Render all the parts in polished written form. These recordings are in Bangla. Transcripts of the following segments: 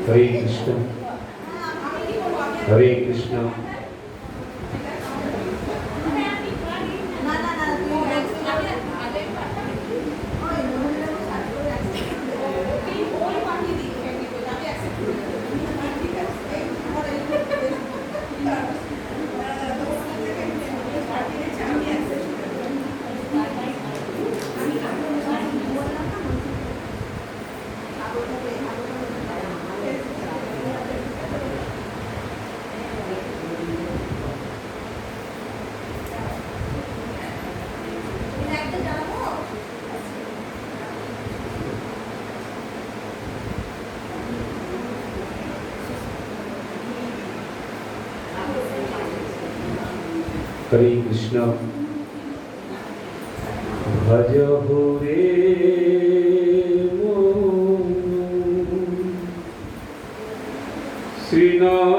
হরে কৃষ্ণ হরে কৃষ্ণ। হরে কৃষ্ণ। ভজ হরে শ্রীনন্দনন্দন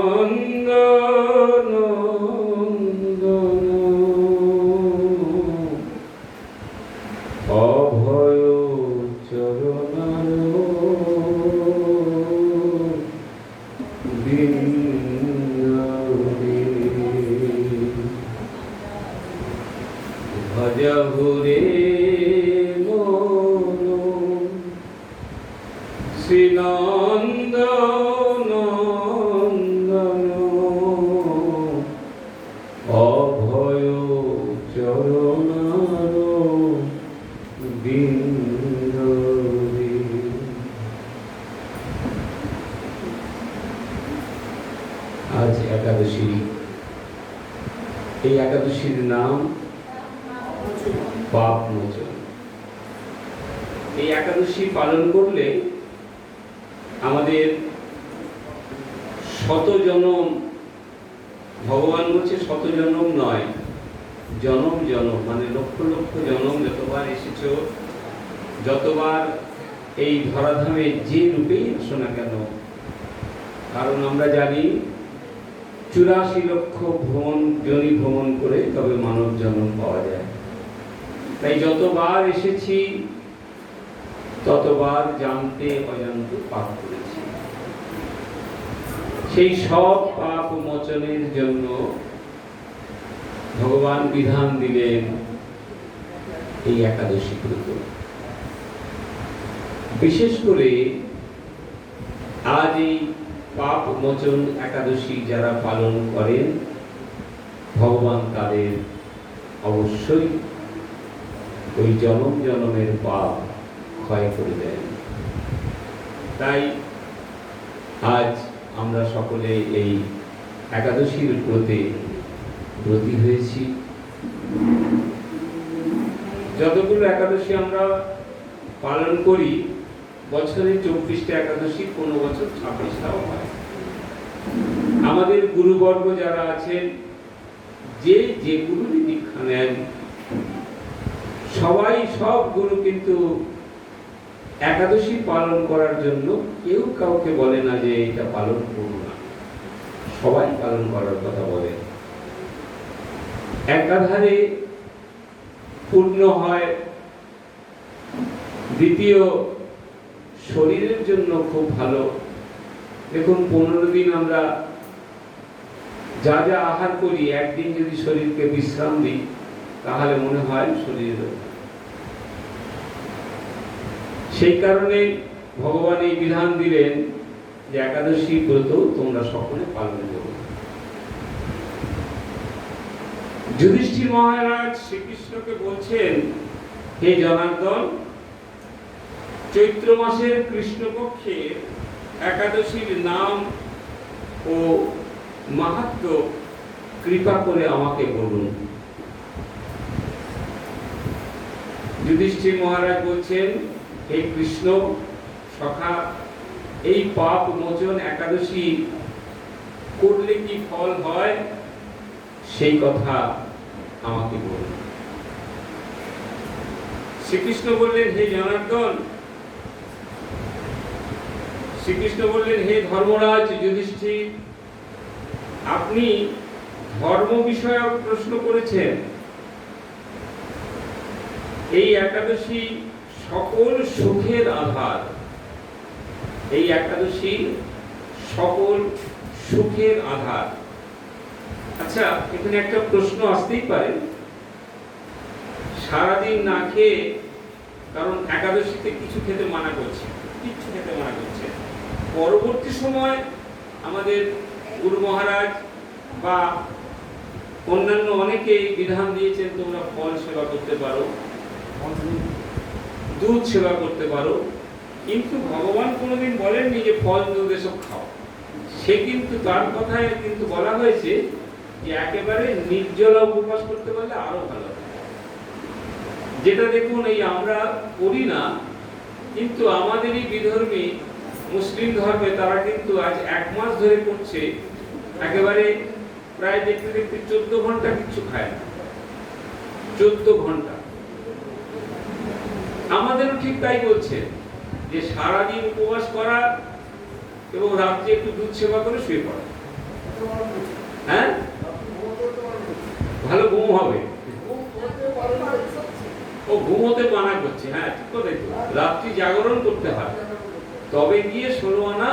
অভয় চরণার ভজ হরে মন শ্রীনন্দনন্দন অভয় চরণার বিন্দরে। আজ একাদশী। এই একাদশীর নাম পাপ মোচন। এই একাদশী পালন করলে আমাদের শত জনম, ভগবান বলছে শত জনম নয়, জনম জনম মানে লক্ষ লক্ষ জনম যতবার এসেছো, যতবার এই ধরাধামে যে রূপেই আসো না কেন, কারণ আমরা জানি 84 লক্ষ যোনি ভ্রমণ করে তবে মানব জন্ম পাওয়া যায়। তাই যতবার এসেছি ততবার জানতে অজান্তে পাপ করেছি। সেই সব পাপ মোচনের জন্য ভগবান বিধান দিলেন এই একাদশী ব্রত। বিশেষ করে আজ এই পাপ মোচন একাদশী যারা পালন করেন, ভগবান তাদের অবশ্যই ওই জনম জনমের পাপ ক্ষয় করে দেন। তাই আজ আমরা সকলে এই একাদশীর ব্রতে ব্রতী হয়েছি। যতগুলো একাদশী আমরা পালন করি, বছরে 24টা একাদশী, কোনো বছর 26টাও হয়। আমাদের গুরুবর্গ যারা আছেন, যে যে গুরুরই দীক্ষা নেন, সবাই সব গুরু কিন্তু একাদশী পালন করার জন্য কেউ কাউকে বলে না যে এটা পালন করো না, সবাই পালন করার কথা বলে। একাধারে পূর্ণ হয়, দ্বিতীয় শরীরের জন্য খুব ভালো। দেখুন 15 দিন আমরা যা যা আহার করি, একদিন যদি শরীরকে বিশ্রাম দিই তাহলে মনে হয় শরীরের। সেই কারণে ভগবান এই বিধান দিলেন যে একাদশী ব্রত তোমরা সকলে পালন করো। যুধিষ্ঠির মহারাজ শ্রীকৃষ্ণকে বলছেন, হে জনার্দন, চৈত্র মাসের কৃষ্ণপক্ষের একাদশীর নাম ও মাহাত্ম্য কৃপা করে আমাকে বলুন। যুধিষ্ঠির মহারাজ বলছেন, হে কৃষ্ণ সখা, এই পাপ মোচন একাদশী করলে কি ফল হয় সেই কথা আমাকে বলুন। শ্রীকৃষ্ণ বললেন, হে জনার্দন, শ্রীকৃষ্ণ বললেন, হে ধর্মরাজ যুধিষ্ঠির, আপনি ধর্ম বিষয়ক প্রশ্ন করেছেন। এই একাদশী সকল সুখের আধার। এই একাদশী সকল সুখের আধার। আচ্ছা, এখানে একটা প্রশ্ন আসতেই পারে, সারাদিন না খেয়ে, কারণ একাদশীতে কিছু খেতে মানা করছে, পরবর্তী সময় আমাদের গুরু মহারাজ বা অন্যান্য অনেকেই বিধান দিয়েছেন, তোমরা ফল সেবা করতে পারো, দুধ সেবা করতে পারো, কিন্তু ভগবান কোনোদিন বলেননি যে ফল দুধ এসব খাও। সে কিন্তু তার কথায় কিন্তু বলা হয়েছে যে একেবারে নির্জলা উপবাস করতে পারলে আরো ভালো। যেটা দেখুন এই আমরা করি না, কিন্তু আমাদের এই বিধর্মী মুসলিম ধর্মে তারা কিন্তু আজ 1 মাস ধরে করছে, একেবারে প্রায় দেখতে দেখতে 14 ঘন্টা কিছু খায় না, 14 ঘন্টা। আমাদেরও ঠিক তাই বলছে যে সারাদিন উপবাস করা এবং রাত্রে একটু দুধ সেবা করে শুয়ে পড়া। হ্যাঁ, ভালো ঘুম হবে। ও ঘুমোতে মানা করছে, হ্যাঁ ঠিক কথাই তো, রাত্রি জাগরণ করতে হয়, তবে গিয়ে 16 আনা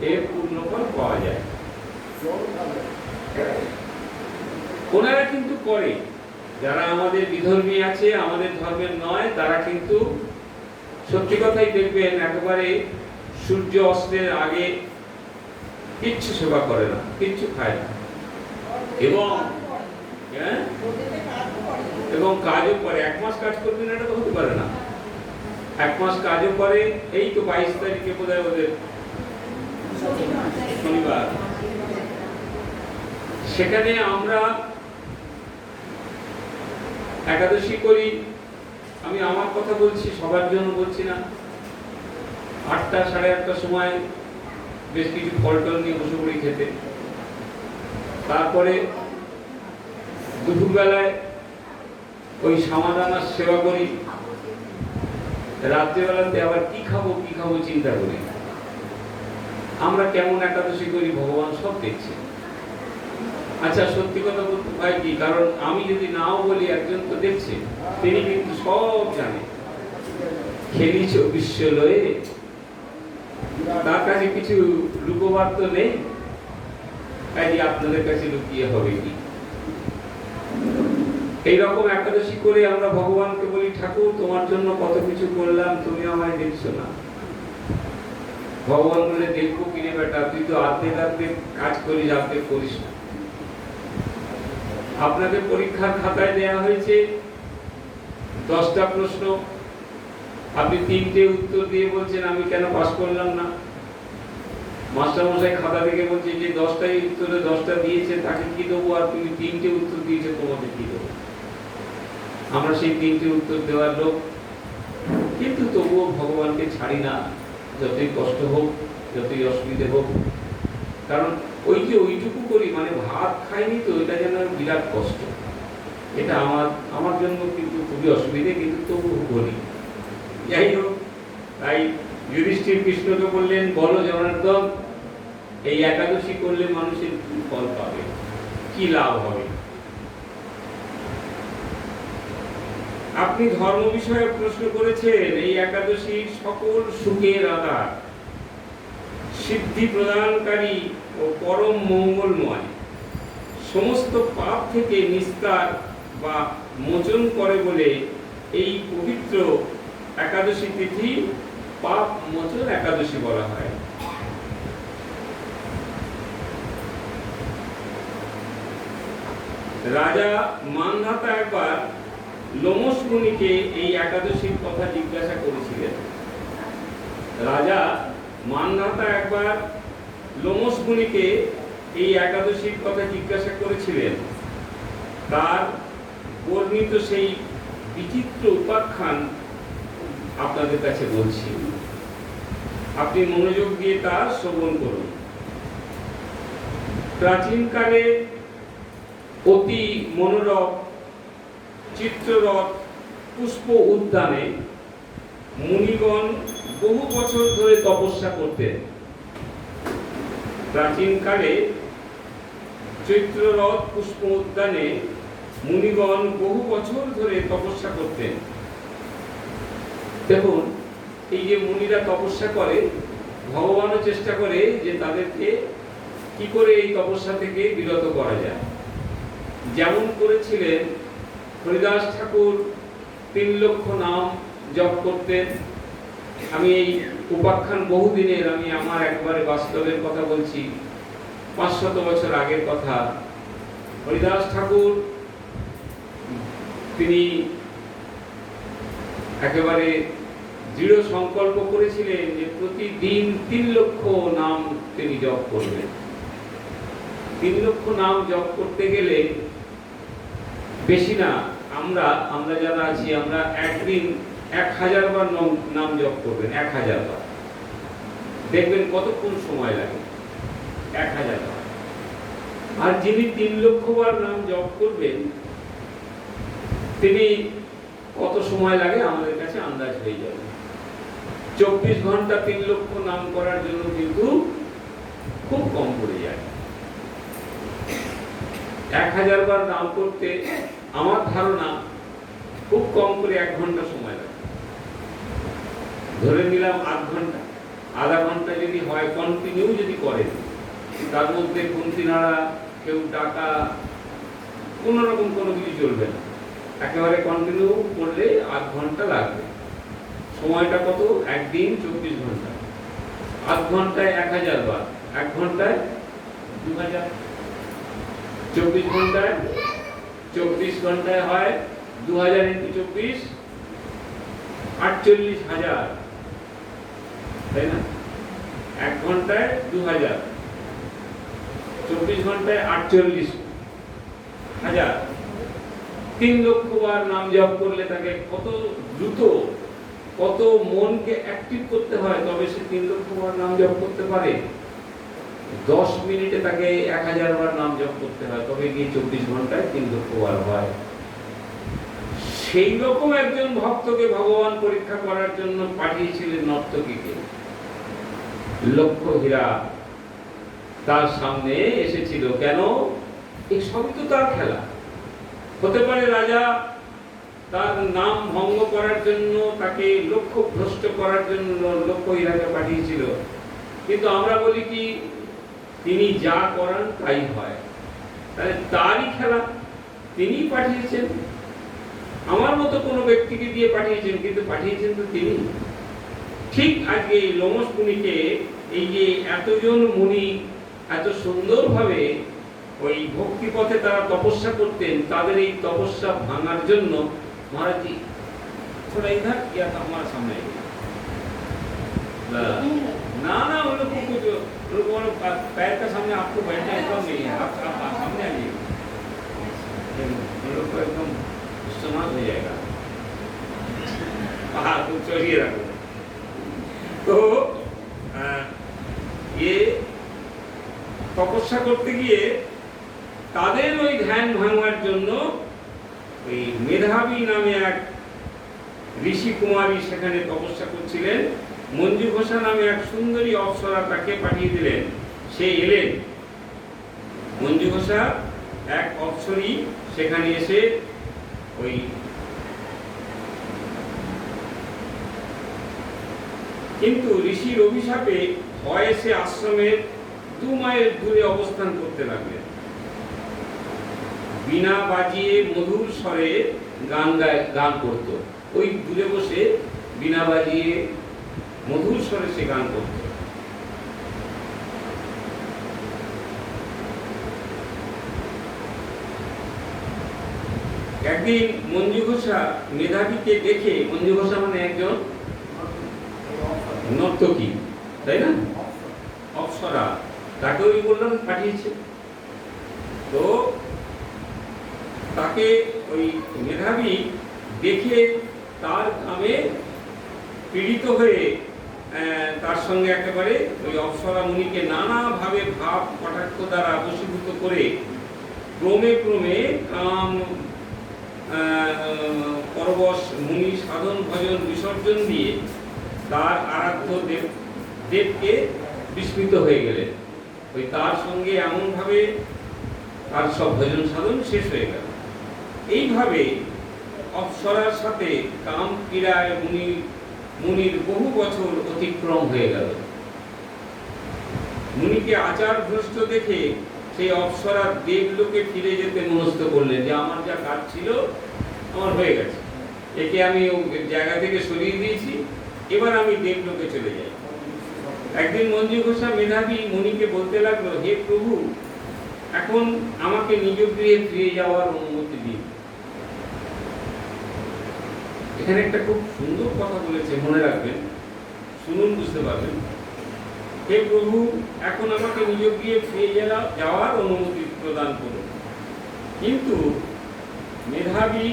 এর পূর্ণফল পাওয়া যায়। ওনারা কিন্তু করে, যারা আমাদের বিধর্মী আছে, আমাদের ধর্মের নয়, তারা কিন্তু সত্যি কথাই দেখবেন একেবারে সূর্য অস্তের আগে কিচ্ছু সেবা করে না, কিচ্ছু খায় না, এবং কাজও করে। 1 মাস কাজ করবে না, এটা তো হতে পারে না। 1 মাস কাজও করে। এই তো 22 তারিখে বোধহয় ওদের শনিবার, সেখানে আমরা একাদশী করি। আমি আমার কথা বলছি, সবার জন্য বলছি না। 8টা সাড়ে 8টার সময় বেশ কিছু ফল টল নিয়ে বসে পড়ি খেতে। তারপরে দুপুরবেলায় ওই সামাদানার সেবা করি। রাত্রিবেলাতে আবার কি খাবো চিন্তা করি। আমরা কেমন একাদশী করি ভগবান সব দেখছে। আচ্ছা, সত্যি কথা বলতে হয় কি, কারণ আমি যদি নাও বলি, একজন তো দেখছে, তিনি কিন্তু সব জানে। খেলিছ বিশ্ব লয়ে, তার কাছে কিছু লুকোবার তো নেই, তাই আপনাদের কাছে লুকিয়ে হবে কি? এইরকম একাদশী করে আমরা ভগবানকে বলি, ঠাকুর তোমার জন্য কত কিছু করলাম, তুমি আমায় দেখছো না। ভগবান বলে, দেখবো কিনে বেটা, তুই তো আর্ধেক কাজ করিস, আর্ধেক করিস না। আপনাকে পরীক্ষার খাতায় দেয়া হয়েছে 10টা প্রশ্ন, আপনি 3টে উত্তর দিয়ে বলছেন আমি কেন পাস করলাম না। মাস্টারমশাই খাতা দেখে বলছে যে 10টাই উত্তরে 10টা দিয়েছে, তাকে কি দেবো, আর তুমি 3টে উত্তর দিয়েছে, তোমাকে কি দেবো। আমরা সেই 3টে উত্তর দেওয়ার লোক, কিন্তু তবুও ভগবানকে ছাড়ি না, যতই কষ্ট হোক, যতই অসুবিধে হোক। কারণ ওই যে ওইটুকু করি, মানে ভাত খাইনি তো, এটা যেন বিরাট কষ্ট। এটা আমার জন্য কিন্তু খুবই অসুবিধে, কিন্তু তবু করি। যাই হোক, তাই যুধিষ্ঠির কৃষ্ণকে বললেন, বলো জনার্দন, এই একাদশী করলে মানুষের কি ফল পাবে, কি লাভ হবে? আপনি ধর্ম বিষয়ে প্রশ্ন করেছেন। এই একাদশীর সকল সুখের আধার, সিদ্ধি প্রদানকারী ও পরম মঙ্গলময়, সমস্ত পাপ থেকে নিস্তার বা মোচন করে বলে এই পবিত্র একাদশী তিথি পাপ মোচন একাদশী বলা হয়। রাজা মান্ধাতা একবার লোমশ মুনিকে এই একাদশীর কথা জিজ্ঞাসা করেছিলেন। রাজা মান্ধাতা একবার লোমশ মুনিকে এই একাদশীর কথা জিজ্ঞাসা করেছিলেন। তার বর্ণিত সেই বিচিত্র উপাখ্যান আপনাদের কাছে বলছি, আপনি মনোযোগ দিয়ে তা শ্রবণ করুন। প্রাচীনকালে অতি মনোরম চিত্ররথ পুষ্প উদ্যানে মুনিগণ বহু বছর ধরে তপস্যা করতেন। প্রাচীনকালে চিত্ররথ পুষ্প উদ্যানে মুনিগণ বহু বছর ধরে তপস্যা করতেন। দেখুন, এই যে মুনিরা তপস্যা করে, ভগবানও চেষ্টা করে যে তাদেরকে কি করে এই তপস্যা থেকে বিরত করা যায়। যেমন করেছিলেন হরিদাস ঠাকুর 3 লক্ষ নাম জপ করতেন। আমি এই উপাখ্যান বহুদিনের, আমি আমার একবারে বাস্তবের কথা বলছি, 500 বছর আগের কথা। হরিদাস ঠাকুর তিনি একেবারে দৃঢ় সংকল্প করেছিলেন যে প্রতিদিন 3 লক্ষ নাম তিনি জপ করবেন। 3 লক্ষ নাম জপ করতে গেলে বেশি না, আমরা যারা আছি আমরা একদিন 1000 বার নাম জপ করবেন। 1000 বার দেখবেন কতক্ষণ সময় লাগে। 1000 বার। আর যিনি 3 লক্ষ বার নাম জপ করবেন তিনি কত সময় লাগে আমাদের কাছে আন্দাজ হয়ে যাবে। 24 ঘন্টা 3 লক্ষ নাম করার জন্য কিন্তু খুব কম পড়ে যায়। 1000 বার নাম করতে আমার ধারণা খুব কম করে 1 ঘন্টা সময় লাগে। ধরে নিলাম আধ ঘন্টা, আধা ঘন্টা যদি হয়, কন্টিনিউ যদি করেন, তার মধ্যে কুন্তি নাড়া, কেউ টাকা, কোন রকম কোনো কিছু চলবে না, একেবারে কন্টিনিউ করলে আধ ঘন্টা লাগবে। সময়টা কত? একদিন 24 ঘন্টা, আধ ঘন্টায় 1000 বার, 1 ঘন্টায় 2000, 24 ঘন্টায় 24 ঘন্টায় হয় 2000 × 24 48,000, তাই না? 1 ঘন্টায় 2000, 24 ঘন্টায় 48,000। 3 লক্ষ বার নাম জপ করলে তাকে কত দ্রুত, কত মনকে অ্যাক্টিভ করতে হয়, তবে সে 3 লক্ষ বার নাম জপ করতে পারে। 10 মিনিটে তাকে 1000 বার নাম জপ করতে হয়, তবে গিয়ে 24 ঘন্টায় 3 লক্ষ বার হয়। সেই রকম একজন ভক্তকে ভগবান পরীক্ষা করার জন্য পাঠিয়েছিলেন নর্তকীকে। লক্ষ হীরা তার সামনে এসেছিল। কেন? এই সবই তো তার খেলা। হতে পারে রাজা তার নাম ভঙ্গ করার জন্য, তাকে লক্ষ্য ভ্রষ্ট করার জন্য লক্ষ হীরাকে পাঠিয়েছিল, কিন্তু আমরা বলি কি তিনি যা করান তাই হয়। তাহলে তারই খেলা, তিনি পাঠিয়েছেন। আমার মতো কোনো ব্যক্তিকে দিয়ে পাঠিয়েছেন, কিন্তু পাঠিয়েছেন তো তিনি। ঠিক আজকে এই লোমশ মুনিকে, এই যে এতজন মুনি এত সুন্দরভাবে ওই ভক্তি পথে তারা তপস্যা করতেন, তাদের এই তপস্যা ভাঙার জন্য महाराज जी थोड़ा इधर किया था हमारे सामने। ना ना उन लोगों को जो पैर का सामने आपको बैठना एकदम नहीं है, आप सामने आइए, उन लोग को एकदम इस्तेमाल हो जाएगा। हाँ तुम चलिए रखो। तो ये তপস্যা করতে গিয়ে তাদের ওই ধ্যান ভাঙার জন্য ওই মেধাবী নামে এক ঋষি কুমারী সেখানে তপস্যা করছিলেন। মঞ্জু ঘোষা নামে এক সুন্দরী অপ্সরা তাকে পাঠিয়ে দিলেন। সে এলেন, মঞ্জু ঘোষা এক অপ্সরী সেখানে এসে ওই কিন্তু ঋষির অভিশাপে ভয়ে সে আশ্রমের 2 মাইল দূরে অবস্থান করতে লাগলেন। বীণা বাজিয়ে মধুর স্বরে গান করত। ওই দূরে বসে বীণা বাজিয়ে মধুর স্বরে সে গান করত। একদিন মঞ্জু ঘোষা মেধাবীকে দেখে, মঞ্জু ঘোষা মানে একজন নর্তকী, তাই না, অপ্সরা, তাকে ওই বললাম পাঠিয়েছে। তো তাকে ওই মেধাবী দেখে তার কামে পীড়িত হয়ে তার সঙ্গে একেবারে ওই অপ্সরা মুনিকে নানাভাবে ভাব কটাক্ষ দ্বারা বশীভূত করে ক্রমে ক্রমে কাম পরবশ মুনি সাধন ভজন বিসর্জন দিয়ে তার আরাধ্য দেবকে বিস্মিত হয়ে গেলেন। ওই তার সঙ্গে এমনভাবে তার সব ভজন সাধন শেষ হয়ে গেল। এইভাবে অপ্সরার সাথে কাম ক্রীড়ায় মুনির বহু বছর অতিক্রম হয়ে গেল। মুনিকে আচার ভ্রষ্ট দেখে সেই অপ্সরা দেবলোকে ফিরে যেতে মনস্থ করলেন যে আমার যা কাজ ছিল আমার হয়ে গেছে, একে আমি জায়গা থেকে সরিয়ে দিয়েছি, এবার আমি দেবলোকে চলে যাই। একদিন মঞ্জু ঘোষা মেধাবী মুনিকে বলতে লাগলো, হে প্রভু, এখন আমাকে নিজ গৃহে ফিরে যাওয়ার অনুমতি দিন। এখানে একটা খুব সুন্দর কথা বলেছে, মনে রাখবেন, শুনুন, বুঝতে পারবেন। হে প্রভু, এখন আমাকে নিজ গৃহে ফিরে যাওয়ার অনুমতি প্রদান করুন। কিন্তু মেধাবী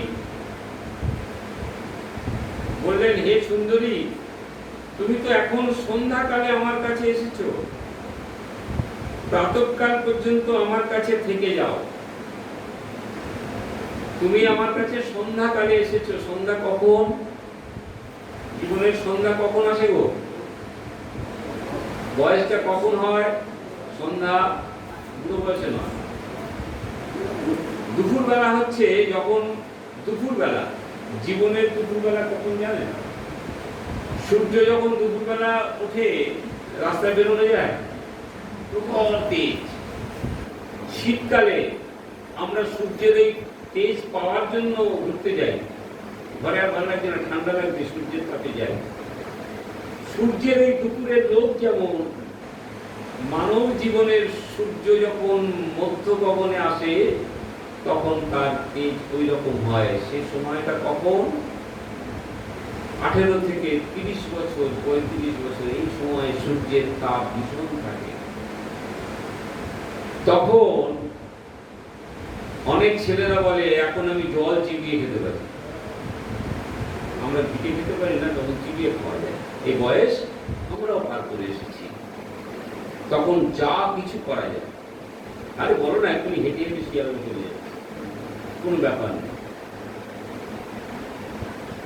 বললেন, হে সুন্দরী, তুমি তো এখন সন্ধ্যাকালে আমার কাছে এসেছো, প্রাতঃকাল পর্যন্ত আমার কাছে থেকে যাও। তুমি আমার কাছে সন্ধ্যাকালে এসেছো, সন্ধ্যা কখন? জীবনের সন্ধ্যা কখন আসে গো? বয়সটা কখন হয়? সন্ধ্যা বুড়ো বয়সে নয়, দুপুরবেলা হচ্ছে যখন, দুপুরবেলা, জীবনের দুপুরবেলা কখন জানেন? সূর্য যখন দুপুরবেলা উঠে রাস্তায় বেরোনো যায়, প্রখর তেজ। শীতকালে আমরা সূর্যের এই তেজ পাওয়ার জন্য ঘুরতে যাই, ঘরে আর ভালো লাগছে না, ঠান্ডা লাগছে, সূর্যের তাপে যাই। সূর্যের এই দুপুরের লোক যেমন মানব জীবনের সূর্য যখন মধ্য গগনে আসে তখন তার তেজ ওই রকম হয়। সে সময়টা কখন? 18 থেকে 30 বছর, 35 বছর, এই সময় সূর্যের তাপ ভীষণ থাকে। তখন অনেক ছেলেরা বলে, এখন আমি জল চিবিয়ে খেতে পারি। আমরা পিঠে খেতে পারি না, তখন চিবিয়ে খাওয়া যায়। এই বয়স আমরাও পার করে এসেছি, তখন যা কিছু করা যায়। আরে বলো না, এখনই হেঁটে হেঁটে শিয়ালদা চলে যায়, কোনো ব্যাপার নেই।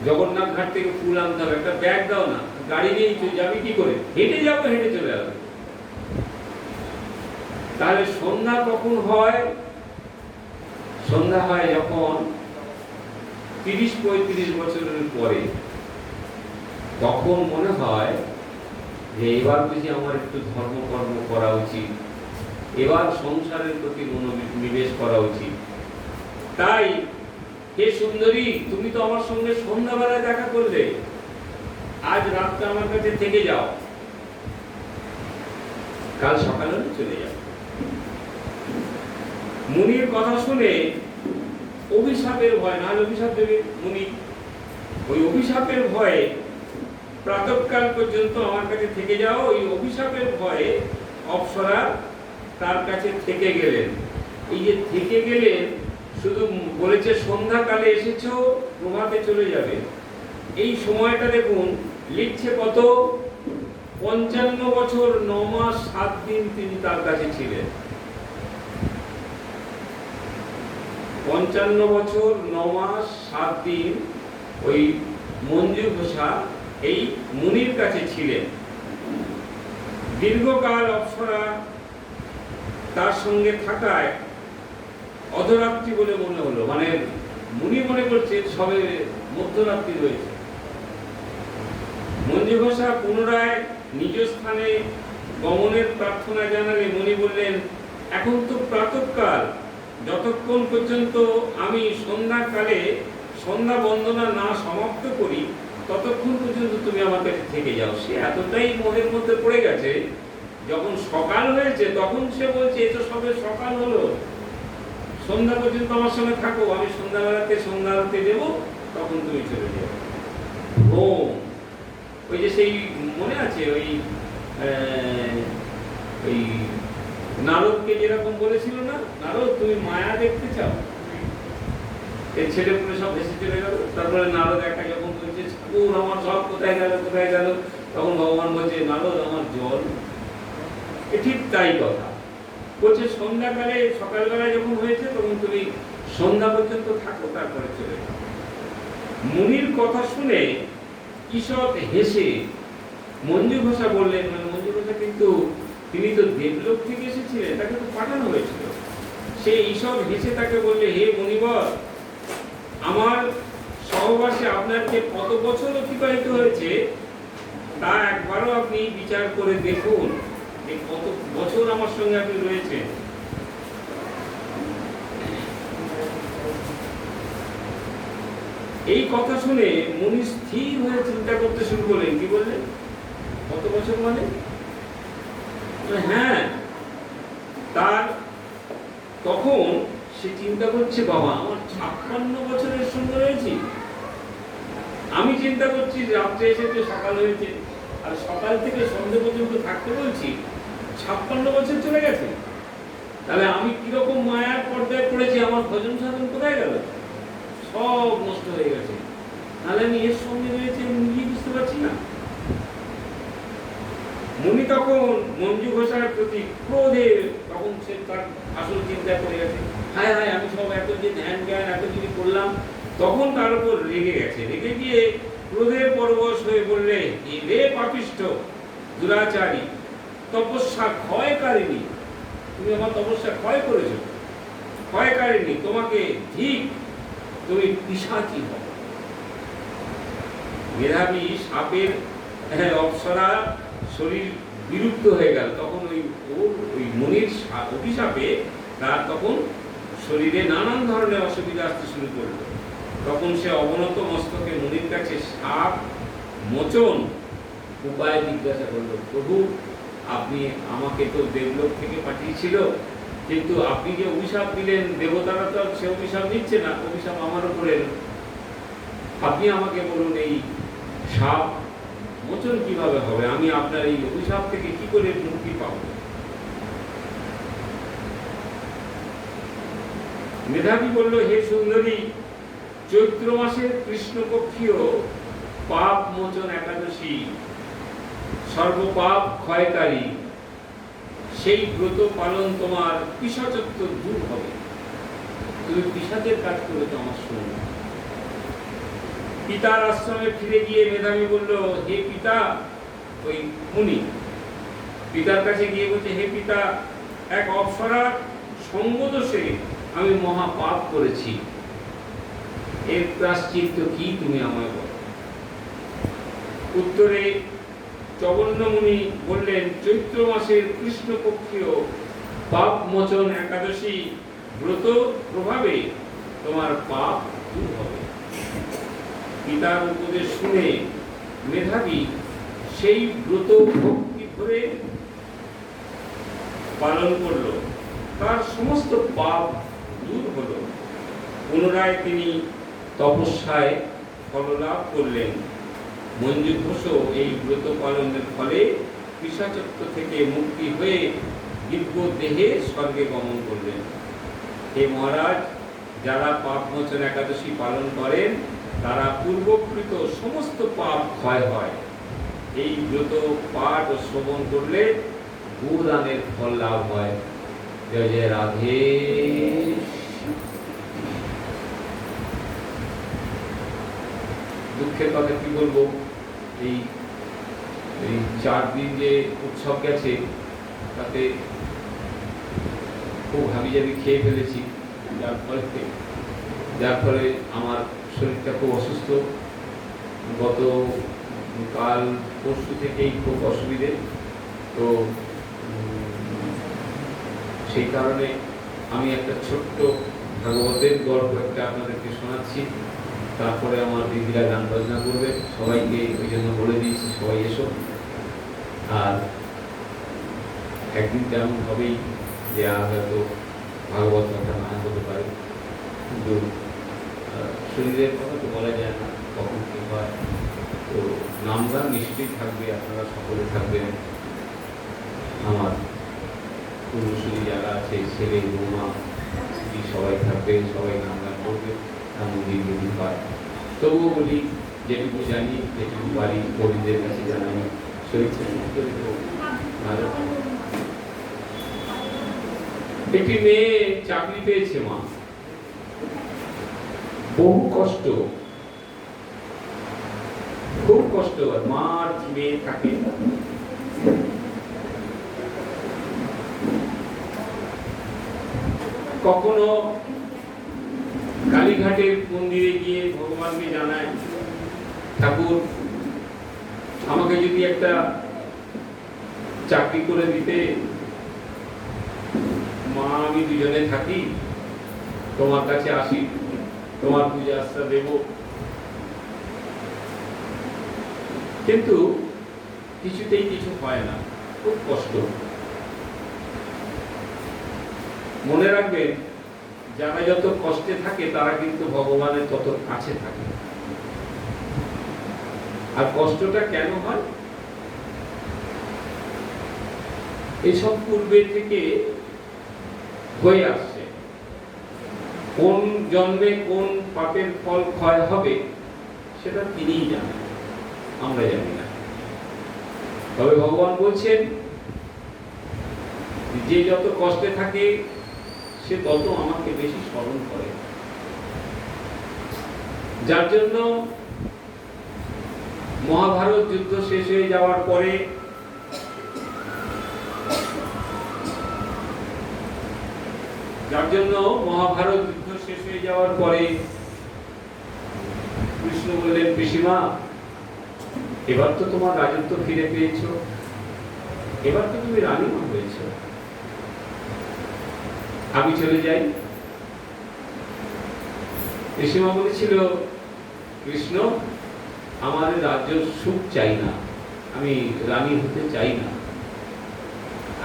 জগন্নাথ ঘাট থেকে ফুল আনতে হবে, একটা ব্যাগ দাও না, গাড়ি নিয়ে যাবি কি করে? হেঁটে যাবো, হেঁটে চলে আসবে। তাহলে সন্ধ্যা কখন হয়? সন্ধ্যা হয় যখন 30-35 বছরের পরে। তখন মনে হয় যে এবার বুঝি আমার একটু ধর্মকর্ম করা উচিত, এবার সংসারের প্রতি মনোনিবেশ করা উচিত। তাই হে সুন্দরী, তুমি তো আমার সঙ্গে সন্ধ্যাবেলায় দেখা করলে, আজ রাতটা আমার কাছে থেকে যাও, কাল সকালে চলে যাও। মুনির কথা শুনে অভিশাপের ভয়, না অভিশাপ দেবে মুনি, ওই অভিশাপের ভয়ে প্রাতঃকাল পর্যন্ত আমার কাছে থেকে যাও, ওই অভিশাপের ভয়ে অপ্সরা তার কাছে থেকে গেলেন। এই যে থেকে গেলেন, শুধু বলেছে সন্ধ্যাকালে এসেছো, প্রভাতে চলে যাবে। এই সময়টা দেখুন, লিখছে কত? 55 বছর 9 মাস 7 দিন তিনি তার কাছে ছিলেন। 55 বছর 9 মাস 7 দিন ওই মঞ্জু ঘোষা এই মুনির কাছে ছিলেন। দীর্ঘকাল অপ্সরা তার সঙ্গে থাকায় অধরাত্রি বলে মনে হলো, মানে মুনি মনে করছে সবে মধ্যরাত্রি রয়েছে। মঞ্জু ঘোষা পুনরায় নিজ স্থানে গমনের প্রার্থনা জানালে মুনি বললেন, এখন তো প্রাতঃকাল, যতক্ষণ পর্যন্ত আমি সন্ধ্যাকালে সন্ধ্যা বন্দনা না সমাপ্ত করি ততক্ষণ পর্যন্ত তুমি আমার কাছে থেকে যাও। সে এতটাই মোহের মধ্যে পড়ে গেছে, যখন সকাল হয়েছে তখন সে বলছে, এ তো সবে সকাল হলো, সন্ধ্যা পর্যন্ত আমার সঙ্গে থাকো, আমি সন্ধ্যাবেলাতে সন্ধ্যা আরতি দেবো, তখন তুমি চলে যাও। ওই যে সেই মনে আছে, ওই নারদকে যেরকম বলেছিল না, নারদ তুমি মায়া দেখতে চাও, এই ছেলেপুলে সব ভেসে চলে গেল। তারপরে নারদ একা যখন বলছে, ঠাকুর আমার সব কোথায় গেল কোথায় গেল, তখন ভগবান বলছে, নারদ আমার জল। ঠিক তাই কথা বলছে, সন্ধ্যাকালে সকালবেলায় যখন হয়েছে তখন তুমি সন্ধ্যা পর্যন্ত থাকো, তারপরে চলে যাও। মুনির কথা শুনে ঈষৎ হেসে মঞ্জু ঘোষা বললেন, মানে মঞ্জু ঘোষা কিন্তু তিনি তো দেবলোক থেকে এসেছিলেন, তাকে তো পাঠানো হয়েছিল। সে ঈষৎ হেসে তাকে বললে, হে মুনিবর, আমার সহবাসে আপনার যে কত বছর অতিবাহিত হয়েছে তা একবারও আপনি বিচার করে দেখুন। এই কত বছর আমার সঙ্গে আপনি রয়েছেন। এই কথা শুনে মুনি স্থির হয়ে চিন্তা করতে শুরু করলেন। কি বললেন? কত বছর মানে? হ্যাঁ, তার তখন সে চিন্তা করছে, বাবা আমার 56 বছরের সঙ্গে রয়েছি। আমি চিন্তা করছি রাত্রে এসেছে, সকাল হয়েছে, আর সকাল থেকে সন্ধ্যে পর্যন্ত থাকতে বলছি, 56 বছর চলে গেছে। তাহলে আমি কিরকম মায়ার পর্দায় পড়েছি, আমার ভজন সাধন কোথায় গেল? সব নষ্ট হয়ে গেছে। তাহলে আমি এর সঙ্গে রয়েছে নিজেই বুঝতে পারছি না। মুনি তখন মঞ্জু ঘোষার প্রতি ক্রোধে, তখন সে তার আসল চিন্তা করে গেছে, হায় হায় আমি সব এত যে ধ্যান জ্ঞান এত কিছু করলাম, তখন তার উপর রেগে গেছে। রেগে গিয়ে ক্রোধের পরবশ হয়ে বললে, রে পাপিষ্ঠ দুরাচারী তপস্যা ক্ষয়কারিণী, তুমি আমার তপস্যা ক্ষয় করেছো, ক্ষয়কারিণী, তোমাকে ঠিক, তুমি পিশাচী হও। মেধাবী সাপের অপ্সরা শরীর বিলুপ্ত হয়ে গেল। তখন ওই মুনির অভিশাপে তার তখন শরীরে নানান ধরনের অসুবিধা আসতে শুরু করলো। তখন সে অবনত মস্তকে মুনির কাছে সাপ মোচন উপায় জিজ্ঞাসা করলো, প্রভু আপনি আমাকে তো দেবলোক থেকে পাঠিয়েছিল, কিন্তু আপনি যে অভিশাপ দিলেন, দেবতারা তো সে অভিশাপ নিচ্ছে না, অভিশাপ আমার উপরে এলো। আপনি আমাকে বলুন এই সাপ মোচন কিভাবে হবে, আমি আপনার এই অভিশাপ থেকে কি করে মুক্তি পাব? মেধাবী বলল, হে সুন্দরী, চৈত্র মাসের কৃষ্ণপক্ষীয় পাপ মোচন একাদশী সর্বপাপ ক্ষয়কারী, সেই ব্রত পালন তোমার পিশাচত্ব দূর হবে। তুমি পিশাচের কাজ করেছো আমার সঙ্গে। পিতার আশ্রমে ফিরে গিয়ে মেধাবী বলল, হে পিতা, ওই মুনি পিতার কাছে গিয়ে বলছে, হে পিতা, এক অপ্সরার সঙ্গদোষে আমি মহা পাপ করেছি, এর প্রায়শ্চিত্ত কি তুমি আমায় বলো। উত্তরে চবন্ন মুনি বললেন, চৈত্র মাসের কৃষ্ণপক্ষীয় পাপ মোচন একাদশী ব্রত প্রভাবে তোমার পাপ দূর হবে। পিতার উপদেশ শুনে মেধাবী সেই ব্রত ভক্তি ভরে পালন করল, তার সমস্ত পাপ দূর হল। পুনরায় তিনি তপস্যায় ফললাভ করলেন। মঞ্জু ঘোষ এই ব্রত পালনের ফলে পিশাচত্ব থেকে মুক্তি হয়ে দিব্য দেহে স্বর্গে গমন করলেন। হে মহারাজ, যারা পাপ মোচন একাদশী পালন করেন তারা পূর্বকৃত সমস্ত পাপ ক্ষয় হয়। এই ব্রত পাঠ ও শ্রবণ করলে গোদানের ফল লাভ হয়। জয় জয় রাধে। দুঃখের কথা কি বলবো, এই 4 দিন যে উৎসব গেছে তাতে খুব হাবিজাবি খেয়ে ফেলেছি, যার ফলে আমার শরীরটা খুব অসুস্থ। গত কাল পরশু থেকেই খুব অসুবিধে, তো সেই কারণে আমি একটা ছোট্ট ভাগবতের গল্প একটা আপনাদেরকে শোনাচ্ছি, তারপরে আমার দিদিরা গান বাজনা করবে। সবাইকে ওই জন্য বলে দিয়েছি সবাই এসো। আর একদিন তেমন হবেই যে আর হয়তো ভাগবত কথা না হতে পারে, কিন্তু শরীরের কথা তো বলা যায় না কখন কী হয়। তো নাম গান নিশ্চয়ই থাকবে, আপনারা সকলে থাকবেন। আমার পূর্বসূরি যারা আছে, ছেলে বৌমা সবাই থাকবে, সবাই নাম গান করবে, এমন দিন যদি হয়। তবুও বলি, যেটুকু জানি যেটুকু পারি কবিদের কাছে জানাই, শরীরটা সুস্থ রেখো। একটি মেয়ে চাকরি পেয়েছে, মা বহু কষ্ট, খুব কষ্ট। মার মেয়ে থাকে, কখনো কালীঘাটের মন্দিরে গিয়ে ভগবানকে জানায়, ঠাকুর আমাকে যদি একটা চাকরি করে দিতে, মা আমি দুজনে থাকি, তোমার কাছে আসি, তোমার পূজা আস্থা দেব। কিন্তু কিছুতেই কিছু হয় না, খুব কষ্ট। মনে রাখবেন, যারা যত কষ্টে থাকে তারা কিন্তু ভগবানের তত কাছে থাকে। আর কষ্টটা কেন হয়? এসব পূর্বে থেকে হয়ে আসছে। কোন জন্মে কোন পাপের ফল ক্ষয় হবে সেটা তিনিই জানেন, আমরা জানি না। তবে ভগবান বলছেন, যে যত কষ্টে থাকে সে তত আমাকে বেশি স্মরণ করে। যার জন্য মহাভারত যুদ্ধ শেষ হয়ে যাওয়ার পরে কৃষ্ণ বললেন, পিসিমা এবার তো তোমার রাজত্ব ফিরে পেয়েছো, এবার তো তুমি রানীমা হয়েছো, আমি চলে যাই। পিসিমা বলেছিল, কৃষ্ণ আমার রাজ্য সুখ চাই না, আমি রানী হতে চাই না,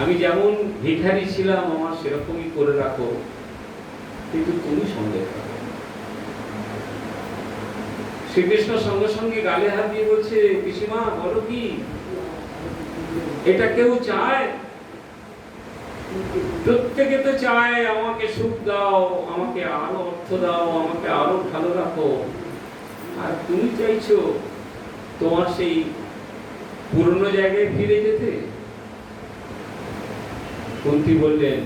আমি যেমন ভিখারি ছিলাম আমার সেরকমই করে রাখো, কিন্তু তুমি সঙ্গে থাকো। শ্রীকৃষ্ণ সঙ্গে সঙ্গে গালে হাত দিয়ে বলছে, পিসিমা বলো কি, এটা কেউ চায়? প্রত্যেকে তো চায় আমাকে সুখ দাও, আমাকে আরো অর্থ দাও, আমাকে আরো ভালো রাখো, আর তুমি চাইছো তোমার সেই পুরনো জায়গায় ফিরে যেতে। কুন্তী বললেন,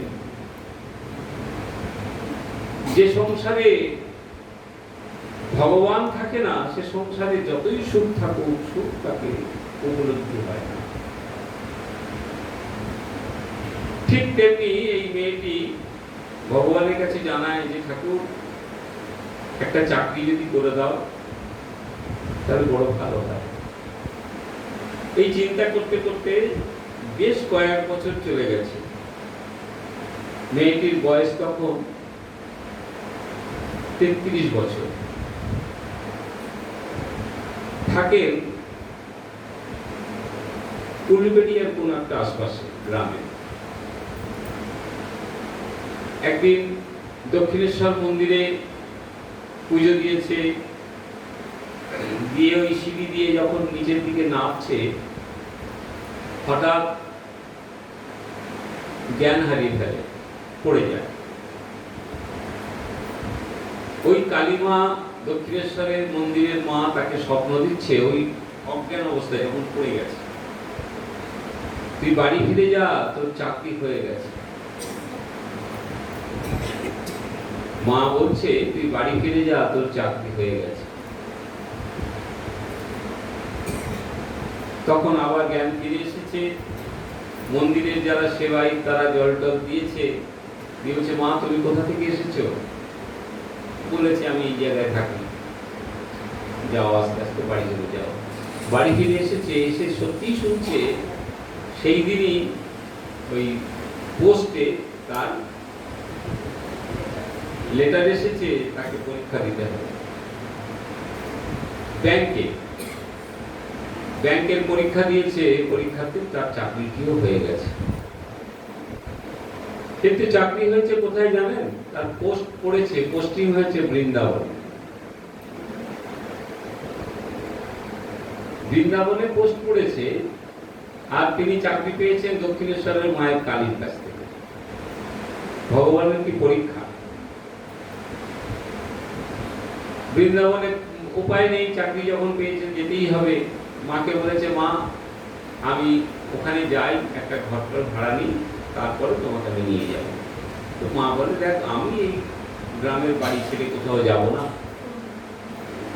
যে সংসারে ভগবান থাকে না সে সংসারে যতই সুখ থাকুক, সুখ তাকে উপলব্ধি হয় না। ঠিক তেমনি এই মেয়েটি ভগবানের কাছে জানায় যে, ঠাকুর একটা চাকরি যদি করে দাও তাহলে বড় ভালো হয়। এই চিন্তা করতে করতে বেশ কয়েক বছর চলে গেছে। মেয়েটির বয়স তখন 33 বছর। থাকেন কুলবেড়িয়ার কোন একটা আশপাশে গ্রামে। একদিন দক্ষিণেশ্বর মন্দিরে পুজো দিয়েছে, দিয়ে ওই সিঁড়ি দিয়ে যখন নিচের দিকে নামছে, হঠাৎ জ্ঞান হারিয়ে ফেলে, পড়ে যায়। ওই কালীমা, দক্ষিণেশ্বরের মন্দিরের মা তাকে স্বপ্ন দিচ্ছে, ওই অজ্ঞান অবস্থায় যখন পড়ে গেছে, তুই বাড়ি ফিরে যা, তোর চাকরি হয়ে গেছে। মা বলছে, তুই বাড়ি ফিরে যা, তোর চাকরি হয়ে গেছে। তখন আবার জ্ঞান ফিরে এসেছে। মন্দিরের যারা সেবাই তারা জল টল দিয়েছে, দিয়ে বলছে, মা তুমি কোথা থেকে এসেছো? বলেছে, আমি এই জায়গায় থাকি। যাও, আস্তে আস্তে বাড়ি চলে যাও। বাড়ি ফিরে এসেছে, এসে সত্যি শুনছে সেই দিনই ওই পোস্টে তার লেটার এসেছে, তাকে পরীক্ষা দিতে হবে। ব্যাংকের পরীক্ষা দিয়েছে, পরীক্ষাতে তার চাকরিটিও হয়ে গেছে। কিন্তু চাকরি হয়েছে কোথায় জানেন? তার পোস্ট পড়েছে, পোস্টিং হয়েছে বৃন্দাবনে পোস্ট পড়েছে। আর তিনি চাকরি পেয়েছেন দক্ষিণেশ্বরের মায়ের কালীর কাছ থেকে। ভগবানের কি পরীক্ষা! বৃন্দাবনে উপায় নেই, চাকরি যখন পেয়েছেন যেতেই হবে। মাকে বলেছে, মা আমি ওখানে যাই, একটা ঘর ভাড়া নিই, তারপরে তোমাকে আমি নিয়ে যাব। তো মা বলে, দেখ আমি এই গ্রামের বাড়ি ছেড়ে কোথাও যাব না,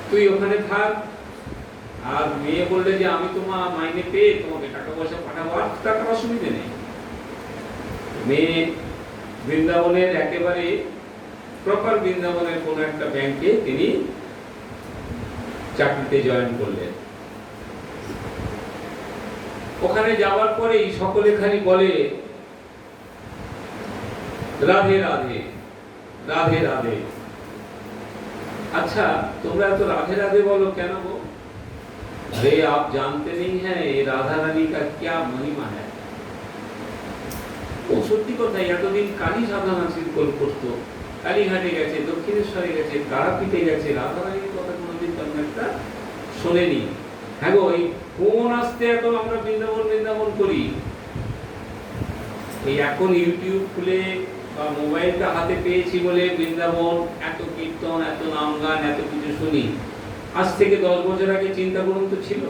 তুই ওখানে থাক। আর মেয়ে বললে যে আমি তোমার মাইনে পেয়ে তোমাকে টাকা পয়সা পাঠাবো, আর টাকার অসুবিধে নেই। মেয়ে বৃন্দাবনের একেবারে প্রপার বৃন্দাবনের কোন একটা ব্যাংকে তিনি চাকরিতে জয়েন করলেন। ওখানে যাওয়ার পরেই সকলে খালি বলে রাধে রাধে রাধে রাধে। अच्छा तुमरा तो राधे राधे बोलो क्या ना वो? अरे आप जानते नहीं हैं ये राधा रानी का क्या महिमा है। ও সত্যি কথা, এতদিন কালী সাধনা শিল্পল করতো, কালীঘাটে গেছে, দক্ষিণেশ্বরে গেছে, তারাপীঠে গেছে, রাধা রানীর কথা কোনোদিন তেমন একটা শোনেনি। হ্যাঁ গো, এই কোন আসতে এত আমরা বৃন্দাবন বৃন্দাবন করি। এই এখন ইউটিউব খুলে বা মোবাইলটা হাতে পেয়েছি বলে বৃন্দাবন এত কীর্তন, এত নাম গান, এত কিছু শুনি। আজ থেকে 10 বছর আগে চিন্তা করুন তো ছিল?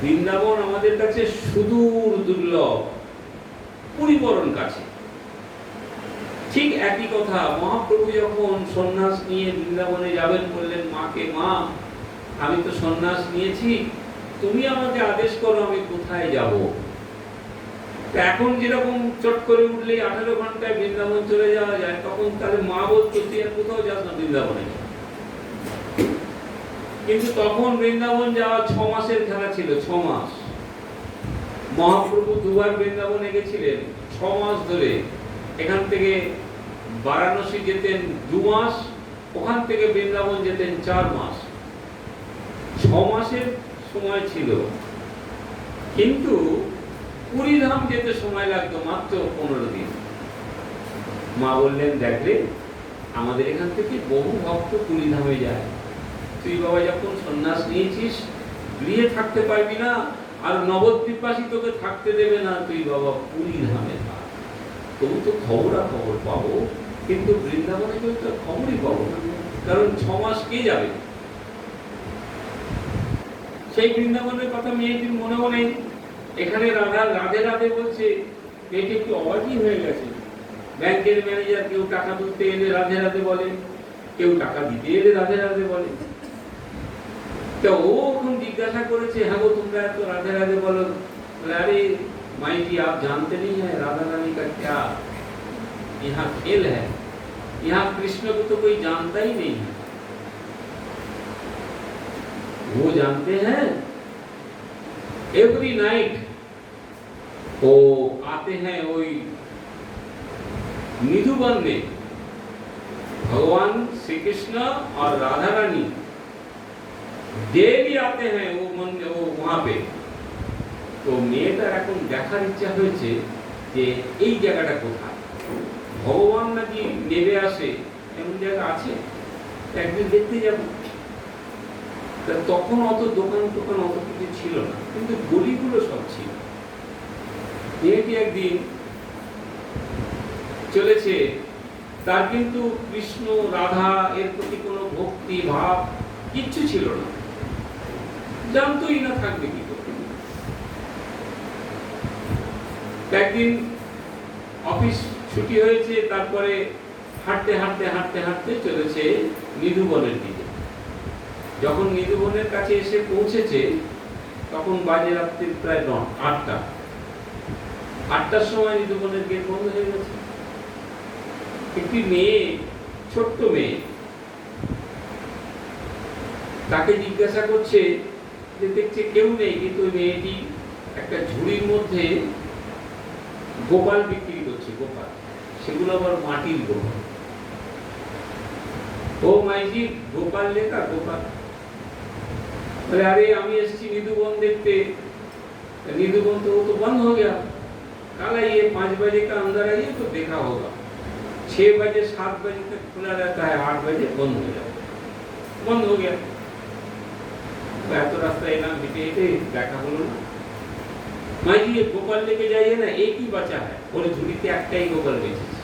বৃন্দাবন আমাদের কাছে সুদূর দুর্লভ, পরিবরণ কাছে। ঠিক একই কথা মহাপ্রভু যখন সন্ন্যাস নিয়ে বৃন্দাবনে যাবেন, বললেন মাকে, মা আমি তো সন্ন্যাস নিয়েছি, তুমি আমাকে আদেশ করো আমি কোথায় যাব। এখন যেরকম চট করে উঠলেই 18 ঘন্টায় বৃন্দাবন চলে যাওয়া যায়, তখন তাহলে মা বলতো তুই আর কোথাও যাস না, বৃন্দাবনে। কিন্তু তখন বৃন্দাবন যাওয়া 6 মাসের খেলা ছিল, 6 মাস। মহাপ্রভু দুবার বৃন্দাবনে গেছিলেন 6 মাস ধরে। এখান থেকে বারাণসী যেতেন 2 মাস, ওখান থেকে বৃন্দাবন যেতেন 4 মাস। 6 মাসের সময় ছিল। কিন্তু পুরীধাম যেতে সময় লাগতো মাত্র 15 দিন। মা বললেন দেখলে আমাদের এখান থেকে বহু ভক্ত পুরীধামে যায়, তুই বাবা যখন সন্ন্যাস নিয়েছিস গৃহে থাকতে পারবি না, আর নবদ্বীপবাসী তোকে থাকতে দেবে না, তুই বাবা পুরীধামে থাক। তবু তো খবর পাবো, কিন্তু বৃন্দাবনে কেউ তো খবরই পাবো না, কারণ 6 মাস কে যাবে। সেই বৃন্দাবনের কথা মেয়েটির মনেও নেই। এখানে রাধে রাধে বলছে, মেয়েটি একটু অবাকই হয়ে গেছে। ব্যাংকের ম্যানেজার কেউ টাকা তুলতে এলে রাধে রাধে বলে, কেউ টাকা দিতে এলে রাধে রাধে বলে। তো ও এখন জিজ্ঞাসা করেছে, হ্যাঁ গো তোমরা এত রাধে রাধে বলো। अरे माई जी आप जानते नहीं है राधा रानी का क्या यहाँ खेल है, यहाँ कृष्ण को तो कोई जानता ही नहीं है। वो जानते हैं एवरी नाइट वो आते हैं वही निधुवन में, भगवान श्री कृष्ण और राधा रानी डेली आते हैं वो मंदिर, वो वहां पे। तो মেয়েটার এখন দেখার ইচ্ছা হয়েছে যে এই জায়গাটা কোথায়, ভগবান নাকি নেমে আসে, এমন জায়গা আছে, একদিন দেখতে যাব। তখন অত দোকান অত কিছু ছিল না, কিন্তু গলিগুলো সব ছিল। মেয়েটি একদিন চলেছে, তার কিন্তু কৃষ্ণ রাধা এর প্রতি কোনো ভক্তি ভাব কিচ্ছু ছিল না, জানতোই না থাকবে কি করে। একদিন অফিস ছুটি হয়েছে, তারপরে হাঁটতে হাঁটতে হাঁটতে হাঁটতে চলেছে নিধুবনের দিকে। যখন নিধুবনের কাছে এসে পৌঁছেছে তখন বাজে রাত্রি প্রায় 8টা। 8টার সময় নিধুবনের গেট বন্ধ হয়ে গেছে। একটি মেয়ে, ছোট্ট মেয়ে, তাকে জিজ্ঞাসা করছে যে দেখছে কেউ নেই, কিন্তু ওই মেয়েটি একটা ঝুড়ির মধ্যে গোপাল বিক্রি করছে, গোপাল, সেগুলো আবার মাটির গোপাল। ও মাইজি गोपाल लेगा गोपाल। बोले अरे আমি এসেছি निधुवन देखते, निधुवन तो वो तो बंद हो गया, कल आइए 5 बजे का अंदर आइए तो देखा होगा। 6 बजे 7 बजे तक खुला रहता है, 8 बजे बंद हो जाता है। बंद हो गया। तो रास्ता एलाम हेঁটে हेঁটে দেখা হলো না। माँ जी ये गोपाल लेके जाइए ना, एक ही बचा है, और झुड़ीते একটাই গোপাল বেঁচেছে।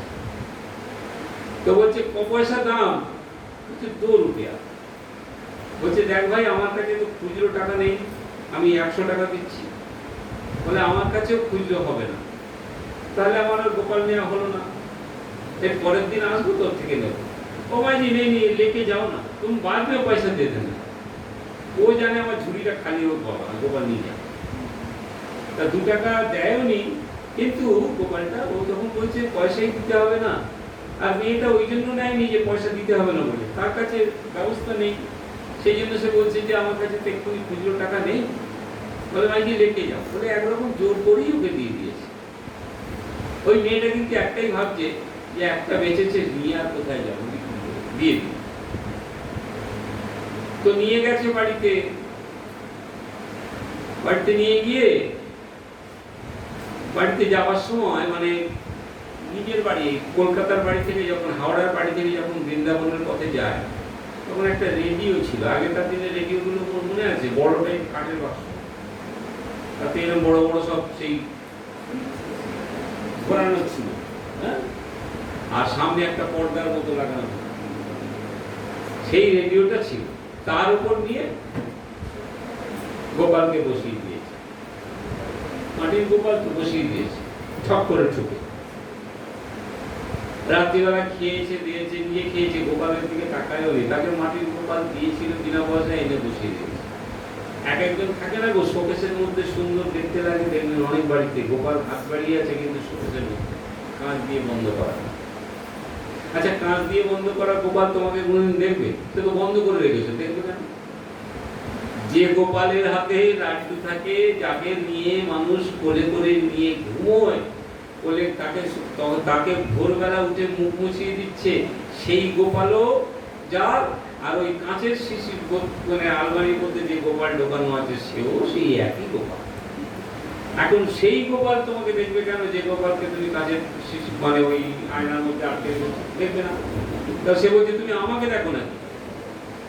তো বলছে ক পয়সা দাম? বলছে 2 रुपया। বলছে দেখ ভাই আমার কাছে তো খুচরো টাকা নেই, আমি 100 টাকা দিচ্ছি। বলে আমার কাছেও খুচরো হবে না, তাহলে আমার আর গোপাল নেওয়া হলো না, এর পরের দিন আসবো তোর থেকে নেব। ও ভাই जी नहीं नहीं लेके जाओ ना, तुम बाद में पैसा दे देना। ও জানে আমার ঝুড়িটা খালি হোক বাবা, গোপাল নিয়ে যাও। তা 2 টাকা দেয়ও নি, কিন্তু গোপালটা ও তখন বলছে পয়সাই দিতে হবে না। আর মেয়েটা ওই জন্য নেয়নি যে পয়সা দিতে হবে না বলে, তার কাছে ব্যবস্থা নেই, সেই জন্য সে বলছে যে আমার কাছে তো এক্ষুনি খুচরো টাকা নেই। বলে মাইকে রেখে যাও, বলে একরকম জোর করেই ওকে দিয়ে দিয়েছে। ওই মেয়েটা কিন্তু একটাই ভাবছে যে একটা বেঁচেছে, নিয়ে আর কোথায় যাবো, দিয়ে দিই। তো নিয়ে গেছে বাড়িতে, বাড়িতে নিয়ে গিয়ে বাড়িতে যাওয়ার সময় মানে নিজের বাড়ি কলকাতার বাড়ি থেকে যখন, হাওড়ার বাড়ি থেকে যখন বৃন্দাবনের পথে যায়, তখন একটা রেডিও ছিল। আগেকার দিনে রেডিওগুলো মনে আছে, বড় টাইপ কাঠের বাক্স, তাতে এরকম বড় বড় সব সেই ঘোরানো ছিল, হ্যাঁ, আর সামনে একটা পর্দার মতো লাগানো, সেই রেডিওটা ছিল। তার উপর নিয়ে গোপালকে বসিয়ে দিয়েছে, মাটির গোপাল তো বসিয়ে দিয়েছে ঠক করে ঠুকে। রাত্রিবেলা খেয়েছে, দিয়েছে, নিয়ে খেয়েছে, গোপালের দিকে তাকায়ও নি, তাকে মাটির গোপাল দিয়েছিল বিনা পয়সায়, এনে বসিয়ে দিয়েছে। এক একজন থাকে না গো শোকেসের মধ্যে, সুন্দর দেখতে লাগে, দেখবেন অনেক বাড়িতে গোপাল হাত বাড়িয়ে আছে কিন্তু শোকেসের মধ্যে কাঁচ দিয়ে বন্ধ করা। আচ্ছা, কাঁচ দিয়ে বন্ধ করা গোপাল তোমাকে কোনদিন দেখবে? সে তো বন্ধ করে রেখেছে, দেখবে কেন? যে গোপালের হাতে লাড্ডু থাকে, যাকে নিয়ে মানুষ কোলে করে নিয়ে ঘুমোয়, কোলে তাকে ভোরবেলা উঠে মুখ মুছিয়ে দিচ্ছে, সেই গোপালও যার, আর ওই কাঁচের শিশির মানে আলমারির মধ্যে যে গোপাল ঢোকানো আছে সেও সেই একই গোপাল। এখন সেই গোপাল তোমাকে দেখবে কেন যে গোপালকে তুমি কাঁচের শিশির মানে ওই আয়নার মধ্যে আটকে দেখবে না? তা সে বলছে তুমি আমাকে দেখো না,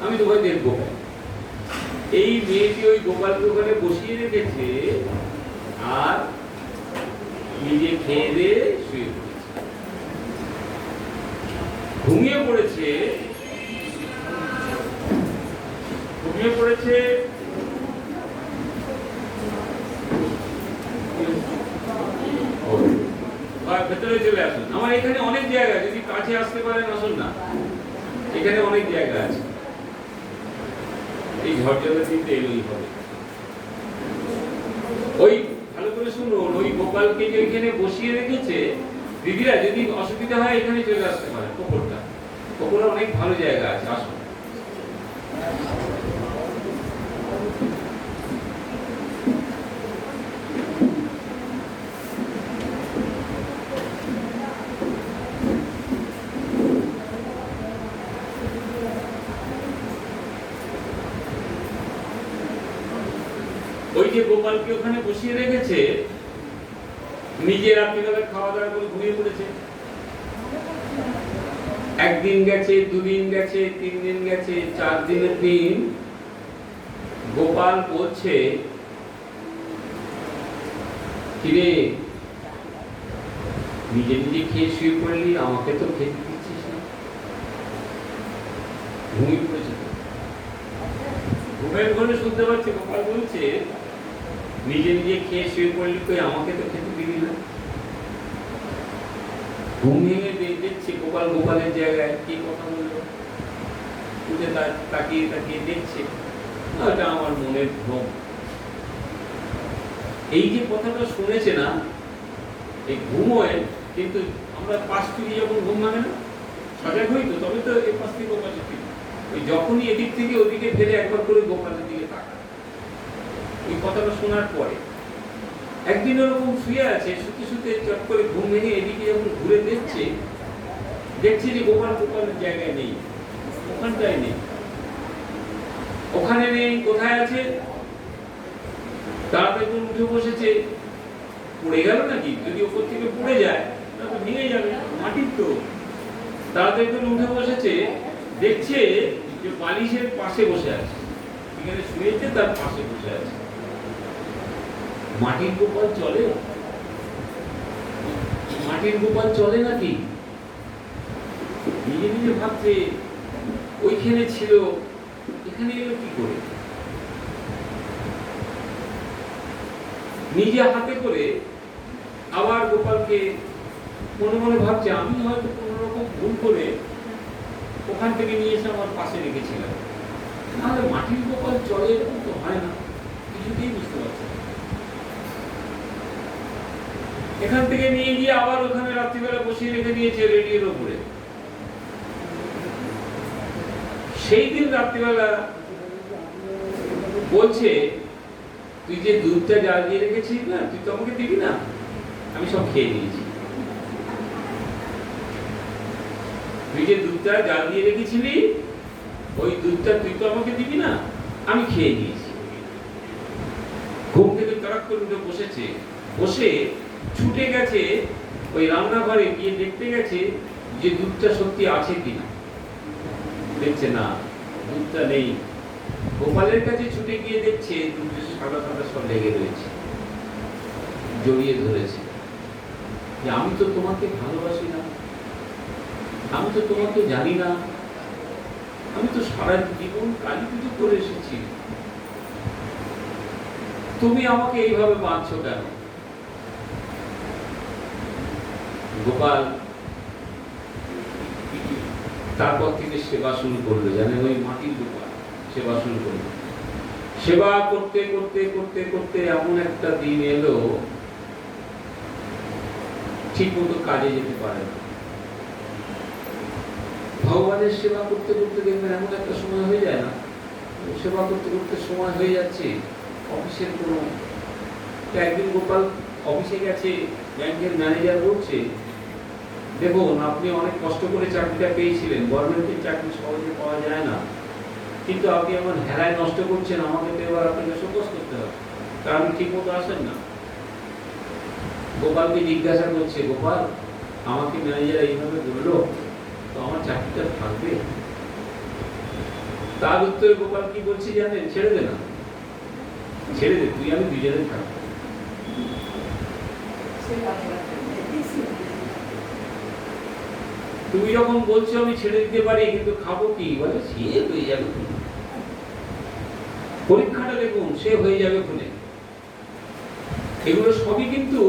আমি তোমায় দেখবো। এই মেয়েটি ওই গোপালকে ওখানে বসিয়ে রেখেছে, আর নিজে খেয়ে দিয়ে শুয়ে পড়েছে, ঘুমিয়ে পড়েছে, ঘুমিয়ে পড়েছে। ভেতরে চলে আসুন, আমার এখানে অনেক জায়গা, যদি কাছে আসতে পারেন আসুন না, এখানে অনেক জায়গা আছে। এই ঝড় দিতে এলোই হবে। ওই ভালো করে শুনুন, ওই গোপালকে যে এখানে বসিয়ে রেখেছে, দিদিরা যদি অসুবিধা হয় এখানে চলে আসতে পারে, পুকুরে অনেক ভালো জায়গা আছে, আসুন। ওই যে গোপালকে ওখানে বসিয়ে রেখেছে, নিজে রাত্রিবেলা খাওয়া দাওয়া করে ঘুমিয়ে পড়েছে। একদিন গেছে, দুদিন গেছে, 3 দিন গেছে, 4 দিনের দিন গোপাল বলছে, কিরে নিজে নিজে খেয়ে শুয়ে পড়লি, আমাকে তো খেতে দিচ্ছিস না। ঘুমিয়ে পড়েছে, ঘুমের ঘরে শুনতে পাচ্ছে গোপাল বলছে, নিজে নিজে খেয়ে শুয়ে পড়লি, কই আমাকে তো খেতে দিবি না। ঘুম ভেঙে দেখছে গোপাল গোপালের জায়গায় কি কথা বললো, উঠে তাকিয়ে তাকিয়ে দেখছে, এটা আমার মনের ভ্রম। এই যে কথাটা শুনেছে না, এই ঘুমোয়, কিন্তু আমরা পাশ ফিরে যখন ঘুম ভাঙে না, সজাগ হই তো, তবে তো এই পাশ থেকে ওপাশে ফিরি। ওই যখনই এদিক থেকে ওদিকে ফেলে একবার করে গোপালের দিকে তাকায়। ওই কথাটা শোনার পরে একদিন ওরকম শুয়ে আছে, শুতে শুতে চট করে ঘুম ভেঙে এদিকে যখন ঘুরে দেখছে যে গোপালের জায়গায় নেই, ওখানটায় নেই, ওখানে নেই, কোথায় আছে? তাড়াতাড়ি উঠে বসেছে, পড়ে গেল নাকি? যদি ওপর থেকে পড়ে যায় তাহলে ভেঙে যাবে, মাটির তো। তাড়াতাড়ি উঠে বসেছে, দেখছে যে বালিশের পাশে বসে আছে, এখানে শুয়েছে, তার পাশে বসে আছে। মাটির গোপাল চলে? মাটির গোপাল চলে নাকি? নিজে নিজে ভাবছে, ওইখানে ছিল, এখানে এলো কি করে? নিজে হাতে করে আবার গোপালকে মনে মনে ভাবছে, আমি হয়তো কোন রকম ভুল করে ওখান থেকে নিয়ে এসে আমার পাশে রেখেছিলাম, নাহলে মাটির গোপাল চলে এরকম তো হয় না, কিছুতেই বুঝতে পারছি না। এখান থেকে নিয়ে গিয়ে আবার ওখানে রাত্রিবেলা বসিয়ে রেখে দিয়েছে রেডিওর উপরে। সেই দিন রাত্রিবেলা বলছে তুই যে দুধটা জাল দিয়ে রেখেছিস না, তুই তো আমাকে দিবি না? আমি সব খেয়ে নিয়েছি। তুই যে দুধটা জাল দিয়ে রেখেছিলি, ওই দুধটা তুই তো আমাকে দিবি না? আমি খেয়ে নিয়েছি। ঘুম থেকে তড়াক করে উঠে বসেছে, বসে ছুটে গেছে ওই রান্নাঘরে, গিয়ে দেখতে গেছে যে দুধটা সত্যি আছে কিনা। দেখছে না, দুধটা নেই। গোপালের কাছে ছুটে গিয়ে দেখছে দুধটা সাদা সাদা সব লেগে রয়েছে, জড়িয়ে ধরেছে যে আমি তো তোমাকে ভালোবাসি না, আমি তো তোমাকে জানি না, আমি তো সারা জীবন কালী পুজো করে এসেছি, তুমি আমাকে এইভাবে বাঁধছো কেন? গোপাল তারপর থেকে সেবা শুরু করলো, জানেন, ওই মাটির গোপাল সেবা শুরু করলো। সেবা করতে করতে করতে করতে এমন একটা দিন এলো, ঠিক মতো কাজে যেতে পারে না। ভগবানের সেবা করতে করতে দেখবেন এমন একটা সময় হয়ে যায় না, সেবা করতে করতে সময় হয়ে যাচ্ছে অফিসের কোনো। একদিন গোপাল অফিসে গেছে, ব্যাংকের ম্যানেজার বলছে, দেখুন আপনি অনেক কষ্ট করে চাকরিটা পেয়েছিলেন, গভর্নমেন্টের চাকরি সহজে পাওয়া যায় না, কিন্তু আপনি এমন হেলায় নষ্ট করছেন, আমাকে তো এবার আপনাকে শোকজ করতে হবে, কারণ আপনি ঠিক মতো আসেন না। গোপালকে জিজ্ঞাসা করছে, গোপাল আমাকে ম্যানেজার এইভাবে বললো, তো আমার চাকরিটা থাকবে? তার উত্তরে গোপাল কি বলছে জানেন? ছেড়ে দে না, ছেড়ে দে, তুই আমি দুজনে থাকবো। তুমি যখন বলছো আমি ছেড়ে দিতে পারি, কিন্তু খাবো কি? বলে সে হয়ে যাবে, পরীক্ষাটা দেখুন, সে হয়ে যাবে খুলে। এগুলো সবই কিন্তু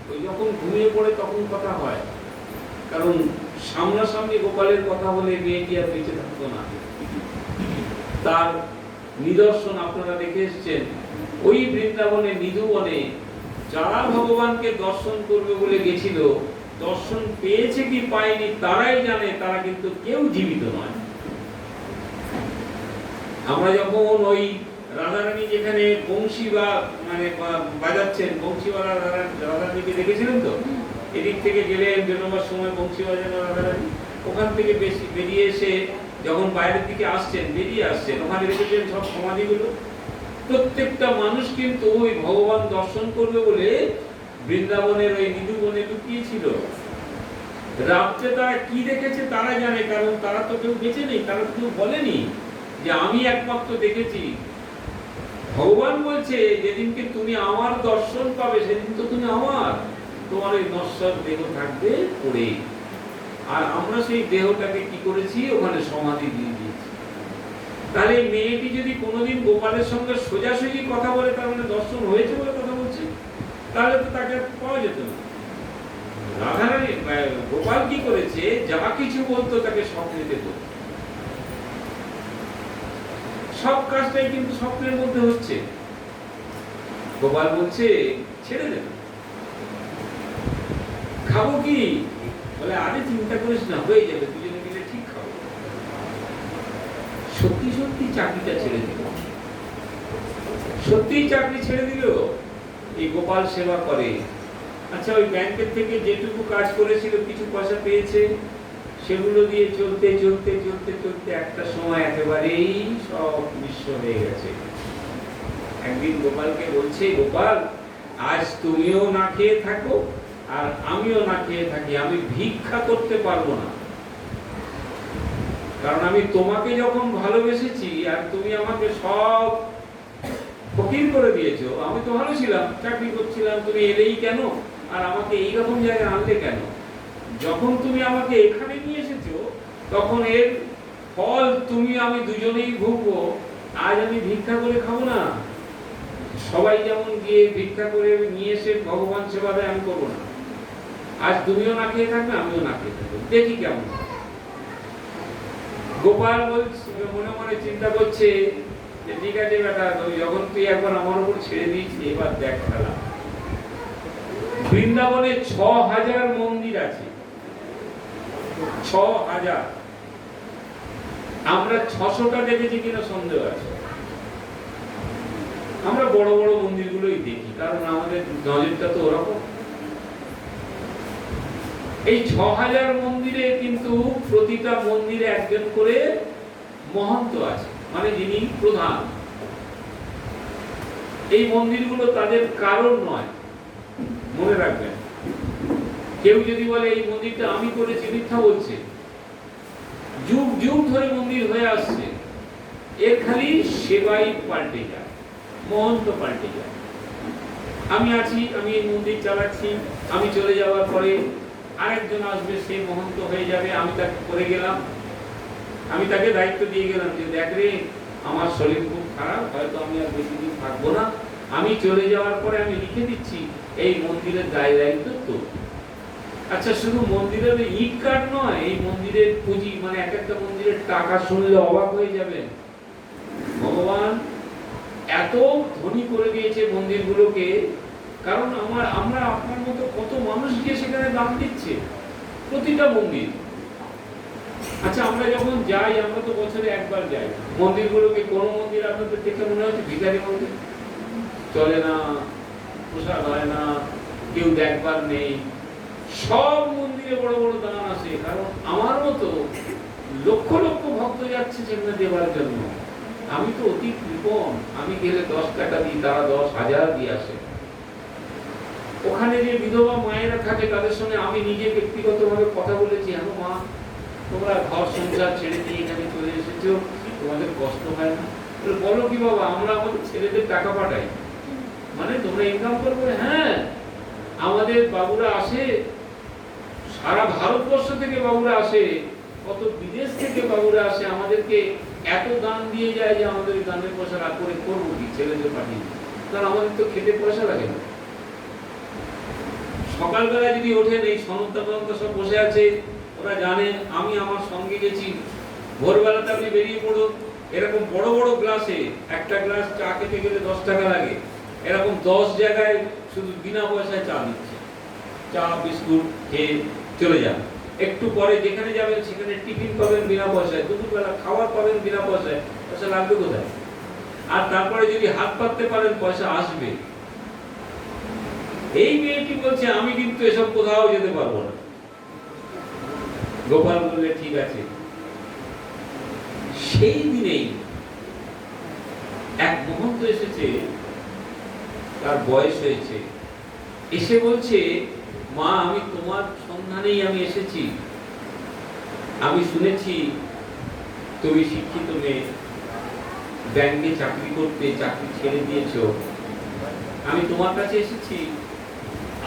ওই যখন ঘুমিয়ে পড়ে তখন কথা হয়, কারণ সামনাসামনি গোপালের কথা বলে মেয়েটি আর বেঁচে থাকতো না। তার নিদর্শন আপনারা দেখে এসেছেন ওই বৃন্দাবনে নিধুবনে। যারা ভগবানকে দর্শন করবে বলে গেছিল, দর্শন পেয়েছে কি পায়নি তারাই জানে, তারা কিন্তু কেউ জীবিত নয়। আমরা যখন ওই রাধারানী যেখানে বংশী বা মানে বাজাচ্ছেন, বংশীওয়ালা রাধারানীকে দেখেছিলেন তো? এদিক থেকে গেলে বেরোবার সময় বংশী বাজানো রাধারানী, ওখান থেকে বেশি বেরিয়ে এসে যখন বাইরের দিকে আসছেন, বেরিয়ে আসছেন, ওখানে দেখেছেন সব সমাধিগুলো। প্রত্যেকটা মানুষ কিন্তু ওই ভগবান দর্শন করবে বলে বৃন্দাবনের ওই নিধুবনে লুকিয়েছিল। রাত্রে তারা কি দেখেছে তারা জানে, কারণ তারা তো কেউ বেঁচে নেই, তারা তো কেউ বলেনি যে আমি একমাত্র দেখেছি। ভগবান বলছে যেদিনকে তুমি আমার দর্শন পাবে সেদিন তো তুমি আমার, তোমার ওই নশ্বর দেহ থাকবে পড়ে। আর আমরা সেই দেহটাকে কি করেছি, ওখানে সমাধি দিয়ে দিয়েছি। তাহলে মেয়েটি যদি কোনোদিন গোপালের সঙ্গে সোজাসুজি কথা বলে, তার মানে দর্শন হয়েছে বলে কথা বলছে, তাহলে তো তাকে পাওয়া যেত না। রাধারানী গোপাল কি করেছে, যা কিছু বলতো তাকে স্বপ্নেতে বলতো। সব কাজটাই কিন্তু স্বপ্নের মধ্যে হচ্ছে। গোপাল বলছে ছেড়ে দেবে, খাবো কি? বলে আরে চিন্তা করিস না, হয়ে যাবে, দুজনে মিলে ঠিক খাবো। সত্যি সত্যি চাকরিটা ছেড়ে দিল, সত্যি চাকরি ছেড়ে দিল। এই গোপাল সেবা করে। আচ্ছা, ওই ব্যাংকের থেকে যেটুকু কাজ করেছিল কিছু পয়সা পেয়েছে, সেগুলো দিয়ে চলতে চলতে চলতে চলতে একটা সময় একেবারেই সব নিঃস্ব হয়ে গেছে। একদিন গোপালকে বলছে, গোপাল আজ তুমিও না খেয়ে থাকো আর আমিও না খেয়ে থাকি, আমি ভিক্ষা করতে পারবো না, কারণ আমি তোমাকে যখন ভালোবেসেছি আর তুমি আমাকে সব ফকির করে দিয়েছো। আমি তো ভালো ছিলাম, চাকরি করছিলাম, তুমি এলেই কেন আর আমাকে এইরকম জায়গায় আনলে কেন? যখন তুমি আমাকে এখানে নিয়ে এসেছো তখন এর ফল তুমি আমি দুজনেই ভুগবো। আজ আমি ভিক্ষা করে খাবো না, সবাই যেমন গিয়ে ভিক্ষা করে নিয়ে এসে ভগবান সেবা দেয়, আমি করবো না। আজ তুমিও না খেয়ে থাকবে, আমিও না খেয়ে থাকবো, দেখি কেমন। গোপাল বলছে, মনে মনে চিন্তা করছে যে ঠিক আছে বেটা, যখন তুই একবার আমার উপর ছেড়ে দিয়েছিস, এবার দেখ খেলা। বৃন্দাবনে ৬,০০০ মন্দির আছে, ৬,০০০। আমরা ৬০০টা দেখেছি কিনা সন্দেহ আছে। আমরা বড় বড় মন্দিরগুলোই দেখি, কারণ আমাদের নজরটা তো ওরকম। এই ৬,০০০ মন্দিরে কিন্তু প্রতিটা মন্দিরে একজন করে মহন্ত আছে, মানে যিনি প্রধান। এই মন্দিরগুলো তাদের কারণ নয়, মনে রাখবেন। কেউ যদি বলে এই মন্দিরটা আমি করেছি, মিথ্যা বলছে। যুগ যুগ ধরে মন্দির হয়ে আসছে, এর খালি সেবাই পাল্টে যায়, মহন্ত পাল্টে যায়। আমি আছি, আমি এই মন্দির চালাচ্ছি, আমি চলে যাওয়ার পরে আরেকজন আসবে, সে মহন্ত হয়ে যাবে। আমি তাকে করে গেলাম, আমি তাকে দায়িত্ব দিয়ে গেলাম যে দেখ রে, আমার শরীর খুব খারাপ, হয়তো আমি আর বেশি দিন থাকবো না, আমি চলে যাওয়ার পরে আমি লিখে দিচ্ছি এই মন্দিরের দায়িত্ব তো। আচ্ছা, শুধু মন্দিরের ইট কাঠ নয়, এই মন্দিরের পুঁজি, মানে এক একটা মন্দিরের টাকা শুনলে অবাক হয়ে যাবেন। ভগবান এত ধনী করে দিয়েছে মন্দিরগুলোকে, কারণ আমরা আপনার মতো কত মানুষ গিয়ে সেখানে দান দিচ্ছে প্রতিটা মন্দির। আচ্ছা, আমরা যখন যাই, আমরা তো বছরে একবার যাই মন্দিরগুলোকে। কোন মন্দির আপনাদের দেখে মনে হচ্ছে ভিখারি মন্দির, চলে না, প্রসাদ হয় না, কেউ দেখবার নেই? সব মন্দিরে বড় বড় দান আসে, কারণ আমার মতো লক্ষ লক্ষ ভক্ত যাচ্ছে সেখানে দেওয়ার জন্য। আমি তো অতি কৃপণ, আমি গেলে 10 টাকা দিই, তারা 10,000 দিয়ে আসে। ওখানে যে বিধবা মায়েরা থাকে তাদের সঙ্গে আমি নিজে ব্যক্তিগতভাবে কথা বলেছি, হ্যাঁ মা, তোমরা ঘর সংসার ছেড়ে দিয়ে এখানে চলে এসেছো, তোমাদের কষ্ট হয় না? বলো কি বাবা, আমরা আমাদের ছেলেদের টাকা পাঠাই, মানে তোমরা ইনকাম করবে? হ্যাঁ, আমাদের বাবুরা আসে, সারা ভারতবর্ষ থেকে বাবুরা আসে, কত বিদেশ থেকে বাবুরা আসে, আমাদেরকে এত দান দিয়ে যায় যে আমাদের দানের পয়সা রাগ করে করবো কি, ছেলেদের পাঠিয়ে, কারণ আমাদের তো খেতে পয়সা লাগে না। সকালবেলা যদি ওঠেন, এই সনদটা সব বসে আছে, ওরা জানে আমি আমার সঙ্গে গেছি। ভোরবেলাতে আপনি বেরিয়ে পড়ুন, এরকম বড় বড় গ্লাসে, একটা গ্লাস চা খেতে গেলে 10 টাকা লাগে, এরকম 10 জায়গায় শুধু বিনা পয়সায় চা দিচ্ছে। চা বিস্কুট খেয়ে চলে যান। একটু পরে যেখানে যাবেন সেখানে টিফিন পাবেন বিনা পয়সায়, দুপুরবেলা খাবার পাবেন বিনা পয়সায়। পয়সা লাগবে কোথায়? আর তারপরে যদি হাত পাততে পারেন, পয়সা আসবে। এই মেয়েটি বলছে আমি কিন্তু এসব কোথাও যেতে পারবো না। গোপাল বললে ঠিক আছে। সেই দিনেই এক মহন্ত এসেছে, তার বয়স হয়েছে, এসে বলছে মা, আমি তোমার সন্ধানেই আমি এসেছি। আমি শুনেছি তুমি শিক্ষিত মেয়ে, ব্যাংকে চাকরি করতে, চাকরি ছেড়ে দিয়েছো। আমি তোমার কাছে এসেছি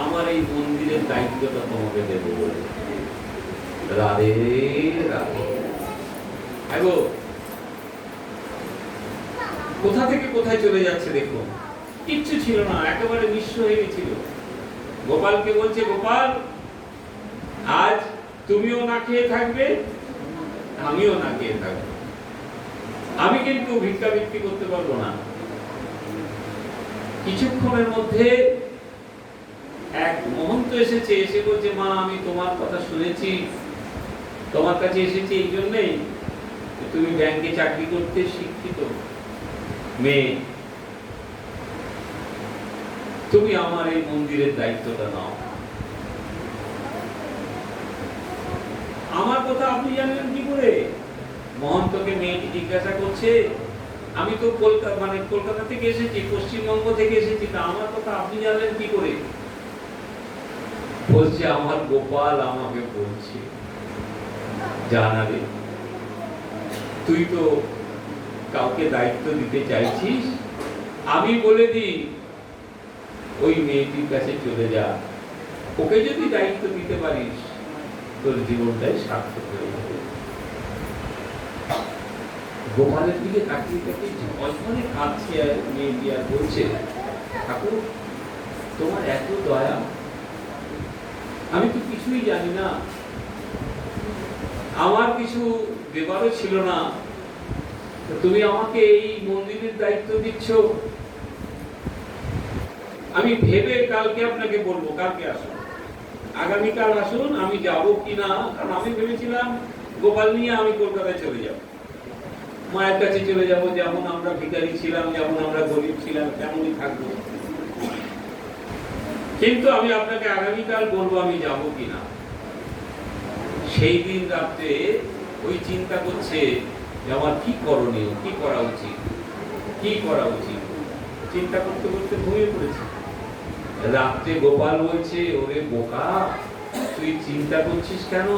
আমার এই মন্দিরের দায়িত্বটা তোমাকে দেব বলে। রাধে রাধে। আগো কোথা থেকে কোথায় চলে যাচ্ছে দেখো, কিচ্ছু ছিল না, একেবারে নিঃস্ব হয়ে গেছিল। গোপালকে বলছে, গোপাল, আজ তুমিও না খেয়ে থাকবে, আমিও না খেয়ে থাকবো। আমি কিন্তু ভিক্ষা বিক্রি করতে পারবো না। কিছুক্ষণের মধ্যে এক মহন্ত এসেছে, এসে বলছে মা, আমি তোমার কথা শুনেছি, তোমার কাছে এসেছি এই জন্যই, তুমি ব্যাংকে চাকরি করতে শিক্ষিত মেয়ে, তুমি আমার এই মন্দিরের দায়িত্বটা নাও। আমার কথা আপনি জানলেন কি করে? মহন্তকে মেয়েটি জিজ্ঞাসা করছে, আমি তো কলকাতা থেকে এসেছি, পশ্চিমবঙ্গ থেকে এসেছি, তা আমার কথা আপনি জানলেন কি করে? বলছে আমার গোপাল আমাকে বলছে। জানাবে, তুই তো কাউকে দায়িত্ব দিতে চাইছিস, আমি বলে দিই ওই মেয়েটির কাছে চলে যা, ওকে যদি দায়িত্ব দিতে পারিস তোর জীবনটাই সার্থক হয়ে যাবে। গোপালের দিকে তাকিয়ে তাকিয়ে ঝলঝলে কাঁদছে, আর মেয়েটি আর বলছে, ঠাকুর তোমার এত দয়া, আমি তো কিছুই জানি না, আমার কিছু দেবারও ছিল না, তুমি আমাকে এই মন্দিরের দায়িত্ব দিচ্ছ। আমি ভেবে কালকে আপনাকে বলবো, কালকে আসুন, আগামীকাল আসুন, আমি যাব কি না, কারণ আমি ভেবেছিলাম গোপাল নিয়ে আমি কলকাতায় চলে যাব। মায়ের কাছে চলে যাব, যেমন আমরা ভিখারি ছিলাম, যেমন আমরা গরিব ছিলাম তেমনই থাকবো। কিন্তু আমি আপনাকে আগামীকাল বলবো আমি যাব কিনা। সেই দিন রাত্রে ওই চিন্তা করছে যে আমার কি করণীয়, কি করা উচিত, কি করা উচিত, চিন্তা করতে করতে ঘুমিয়ে পড়েছে। রাত্রে গোপাল বলছে, ওরে বোকা, তুই চিন্তা করছিস কেন?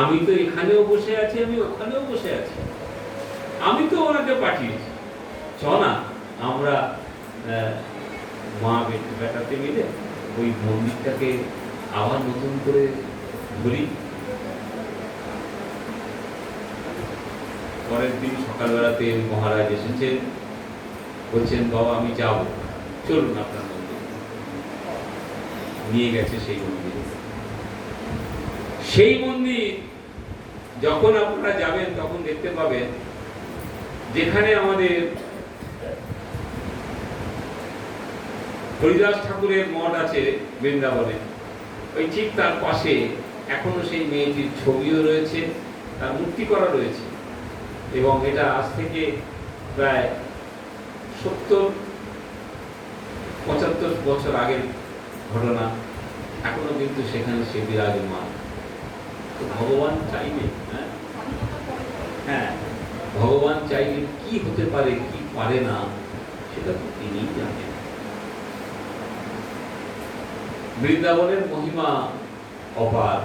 আমি তো এখানেও বসে আছি, আমি ওখানেও বসে আছি, আমি তো ওনাকে পাঠিয়েছি। চ না আমরা মা বেটাতে মিলে ওই মন্দিরটাকে আবার নতুন করে ঘুরি। পরের দিন সকালবেলাতে মহারাজ এসেছেন, বলছেন বাবা আমি যাব, চলুন আপনার মন্দির। নিয়ে গেছে সেই মন্দিরে। সেই মন্দির যখন আপনারা যাবেন তখন দেখতে পাবেন যেখানে আমাদের হরিদাস ঠাকুরের মঠ আছে বৃন্দাবনে, ওই ঠিক তার পাশে এখনো সেই মেয়েটির ছবিও রয়েছে, তার মূর্তি করা রয়েছে। এবং এটা আজ থেকে প্রায় 70-75 বছর আগের ঘটনা, এখনো কিন্তু সেখানে সে বিরাজমান। তো ভগবান চাইলে, হ্যাঁ ভগবান চাইলে কি হতে পারে কি পারে না সেটা তো তিনিই জানেন। বৃন্দাবনের মহিমা অপার,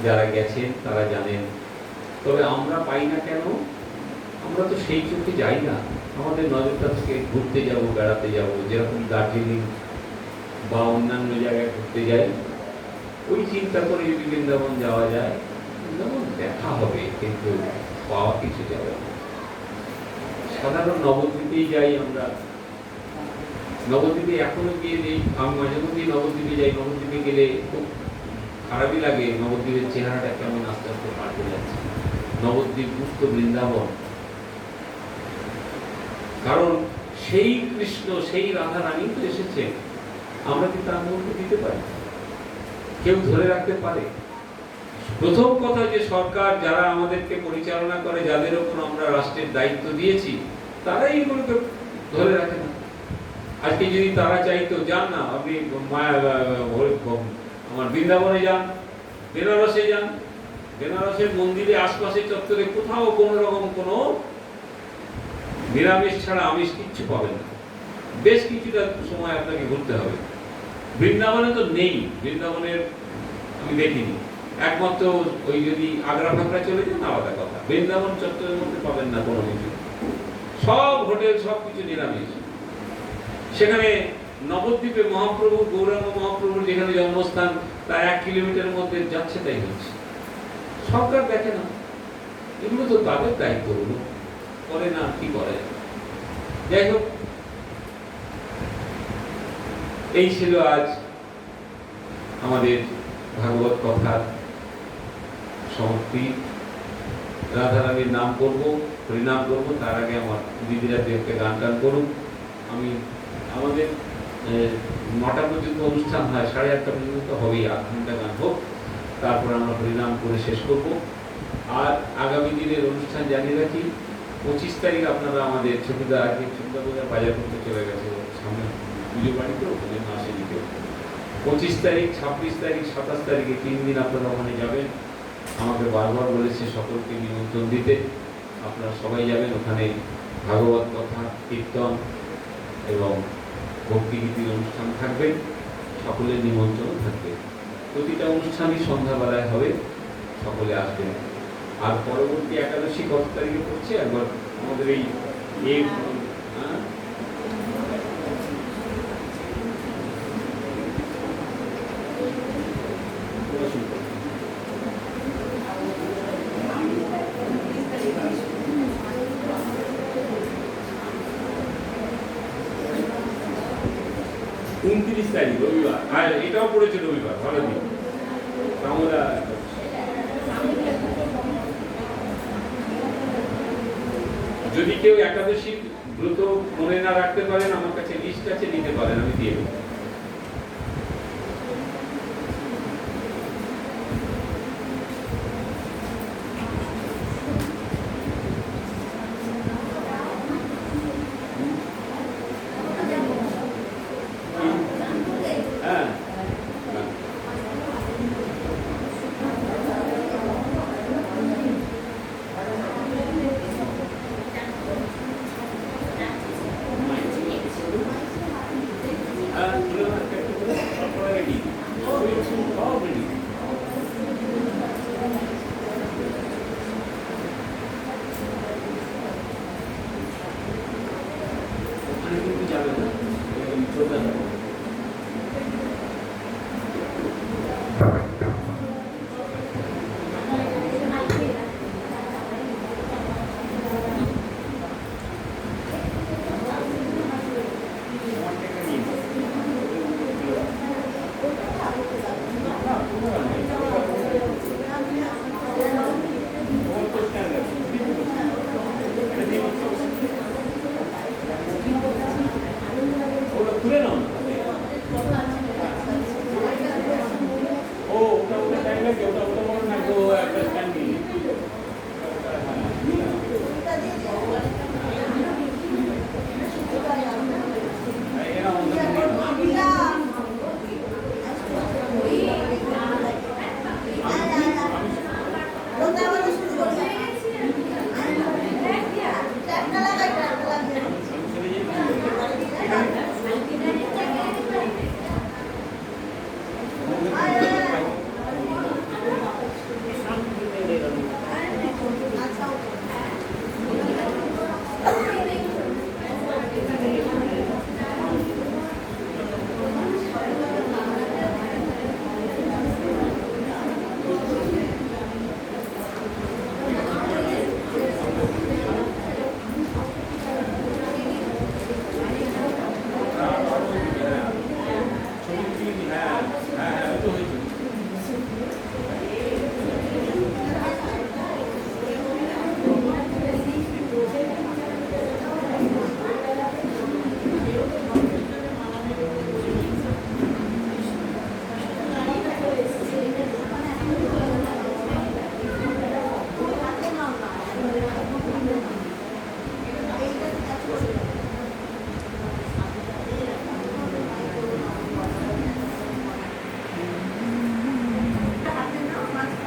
যারা গেছেন তারা জানেন। তবে আমরা পাই না কেন? আমরা তো সেই চোখে যাই না। আমাদের নজরটা থেকে ঘুরতে যাব, বেড়াতে যাব, যেরকম দার্জিলিং বা অন্যান্য জায়গায় ঘুরতে যাই, ওই চিন্তা করে যদি বৃন্দাবন যাওয়া যায়, বৃন্দাবন দেখা হবে কিন্তু পাওয়া কিছু যাবে না। সাধারণ নবদ্বীপেই যাই আমরা, নবদ্বীপে এখনো গিয়ে নেই, আমি মাঝে মধ্যেই নবদ্বীপে যাই। নবদ্বীপে গেলে খুব খারাপই লাগে, নবদ্বীপের চেহারাটা কেমন আস্তে আস্তে পাল্টে যাচ্ছে। নবদ্বীপ মুক্ত বৃন্দাবন, কারণ সেই কৃষ্ণ সেই রাধা রানী তো এসেছে, আমরা কি তার মধ্যে দিতে পারি? কেউ ধরে রাখতে পারে? প্রথম কথা যে সরকার যারা আমাদেরকে পরিচালনা করে, যাদের উপর আমরা রাষ্ট্রের দায়িত্ব দিয়েছি, তারাই এগুলোকে ধরে রাখে না। আজকে যদি তারা চাইতো, যান না আপনি আমার বৃন্দাবনে যান, বেনারসে যান, বেনারসের মন্দিরে আশপাশে চত্বরে কোথাও কোন রকম কোনো নিরামিষ ছাড়া আমিষ কিচ্ছু পাবেন না। বেশ কিছুটা সময় আপনাকে ঘুরতে হবে। বৃন্দাবনে তো নেই, বৃন্দাবনের আমি দেখিনি। একমাত্র ওই যদি আগ্রা ফাগরা চলে যান আলাদা কথা, বৃন্দাবন চত্বরের মধ্যে পাবেন না কোনো কিছু। সব হোটেল সব কিছু নিরামিষ। সেখানে নবদ্বীপে মহাপ্রভু গৌরাঙ্গ মহাপ্রভুর যেখানে জন্মস্থান, তার 1 কিলোমিটারের মধ্যে যাচ্ছে তাই হচ্ছে। সরকার দেখে না, এগুলো তো তাদের দায়িত্বগুলো করে না, কি করে। যাই হোক, এই ছিল আজ আমাদের ভাগবত কথার সমাপ্তি। রাধারানীর নাম করব, হরিনাম করব, তার আগে আমার দিদিরা একটা গান টান করুন। আমি আমাদের 9টা পর্যন্ত অনুষ্ঠান হয়, 8:30 পর্যন্ত হবেই, 8 ঘন্টা গান হোক, তারপর আমরা হরিনাম করে শেষ করব। আর আগামী দিনের অনুষ্ঠান জানিয়ে রাখি, 25 তারিখ আপনারা আমাদের ছোটদা আগে ছোটদা বাজার করতে চলে গেছে, সামনে পুজো বাড়ি তো ওদের মাসে দিতে। 25 তারিখ, 26 তারিখ, 27 তারিখে 3 দিন আপনারা ওখানে যাবেন। আমাকে বারবার বলেছে সকলকে নিমন্ত্রণ দিতে, আপনারা সবাই যাবেন। ওখানে ভাগবত কথা, কীর্তন এবং ভক্তিগীতির অনুষ্ঠান থাকবে, সকলের নিমন্ত্রণ থাকবে। প্রতিটা অনুষ্ঠানই সন্ধ্যাবেলায় হবে, সকলে আসবেন। আর পরবর্তী একাদশী কত তারিখে পড়ছে একবার আমাদের এই 29 তারিখ রবিবার, আর এটাও পড়েছে রবিবার, ভালো দিন। আমরা যদি কেউ একাদশী ব্রত মনে না রাখতে পারেন, আমার কাছে লিস্ট আছে, নিতে পারেন, আমি দিয়ে দেবো। চলবে না।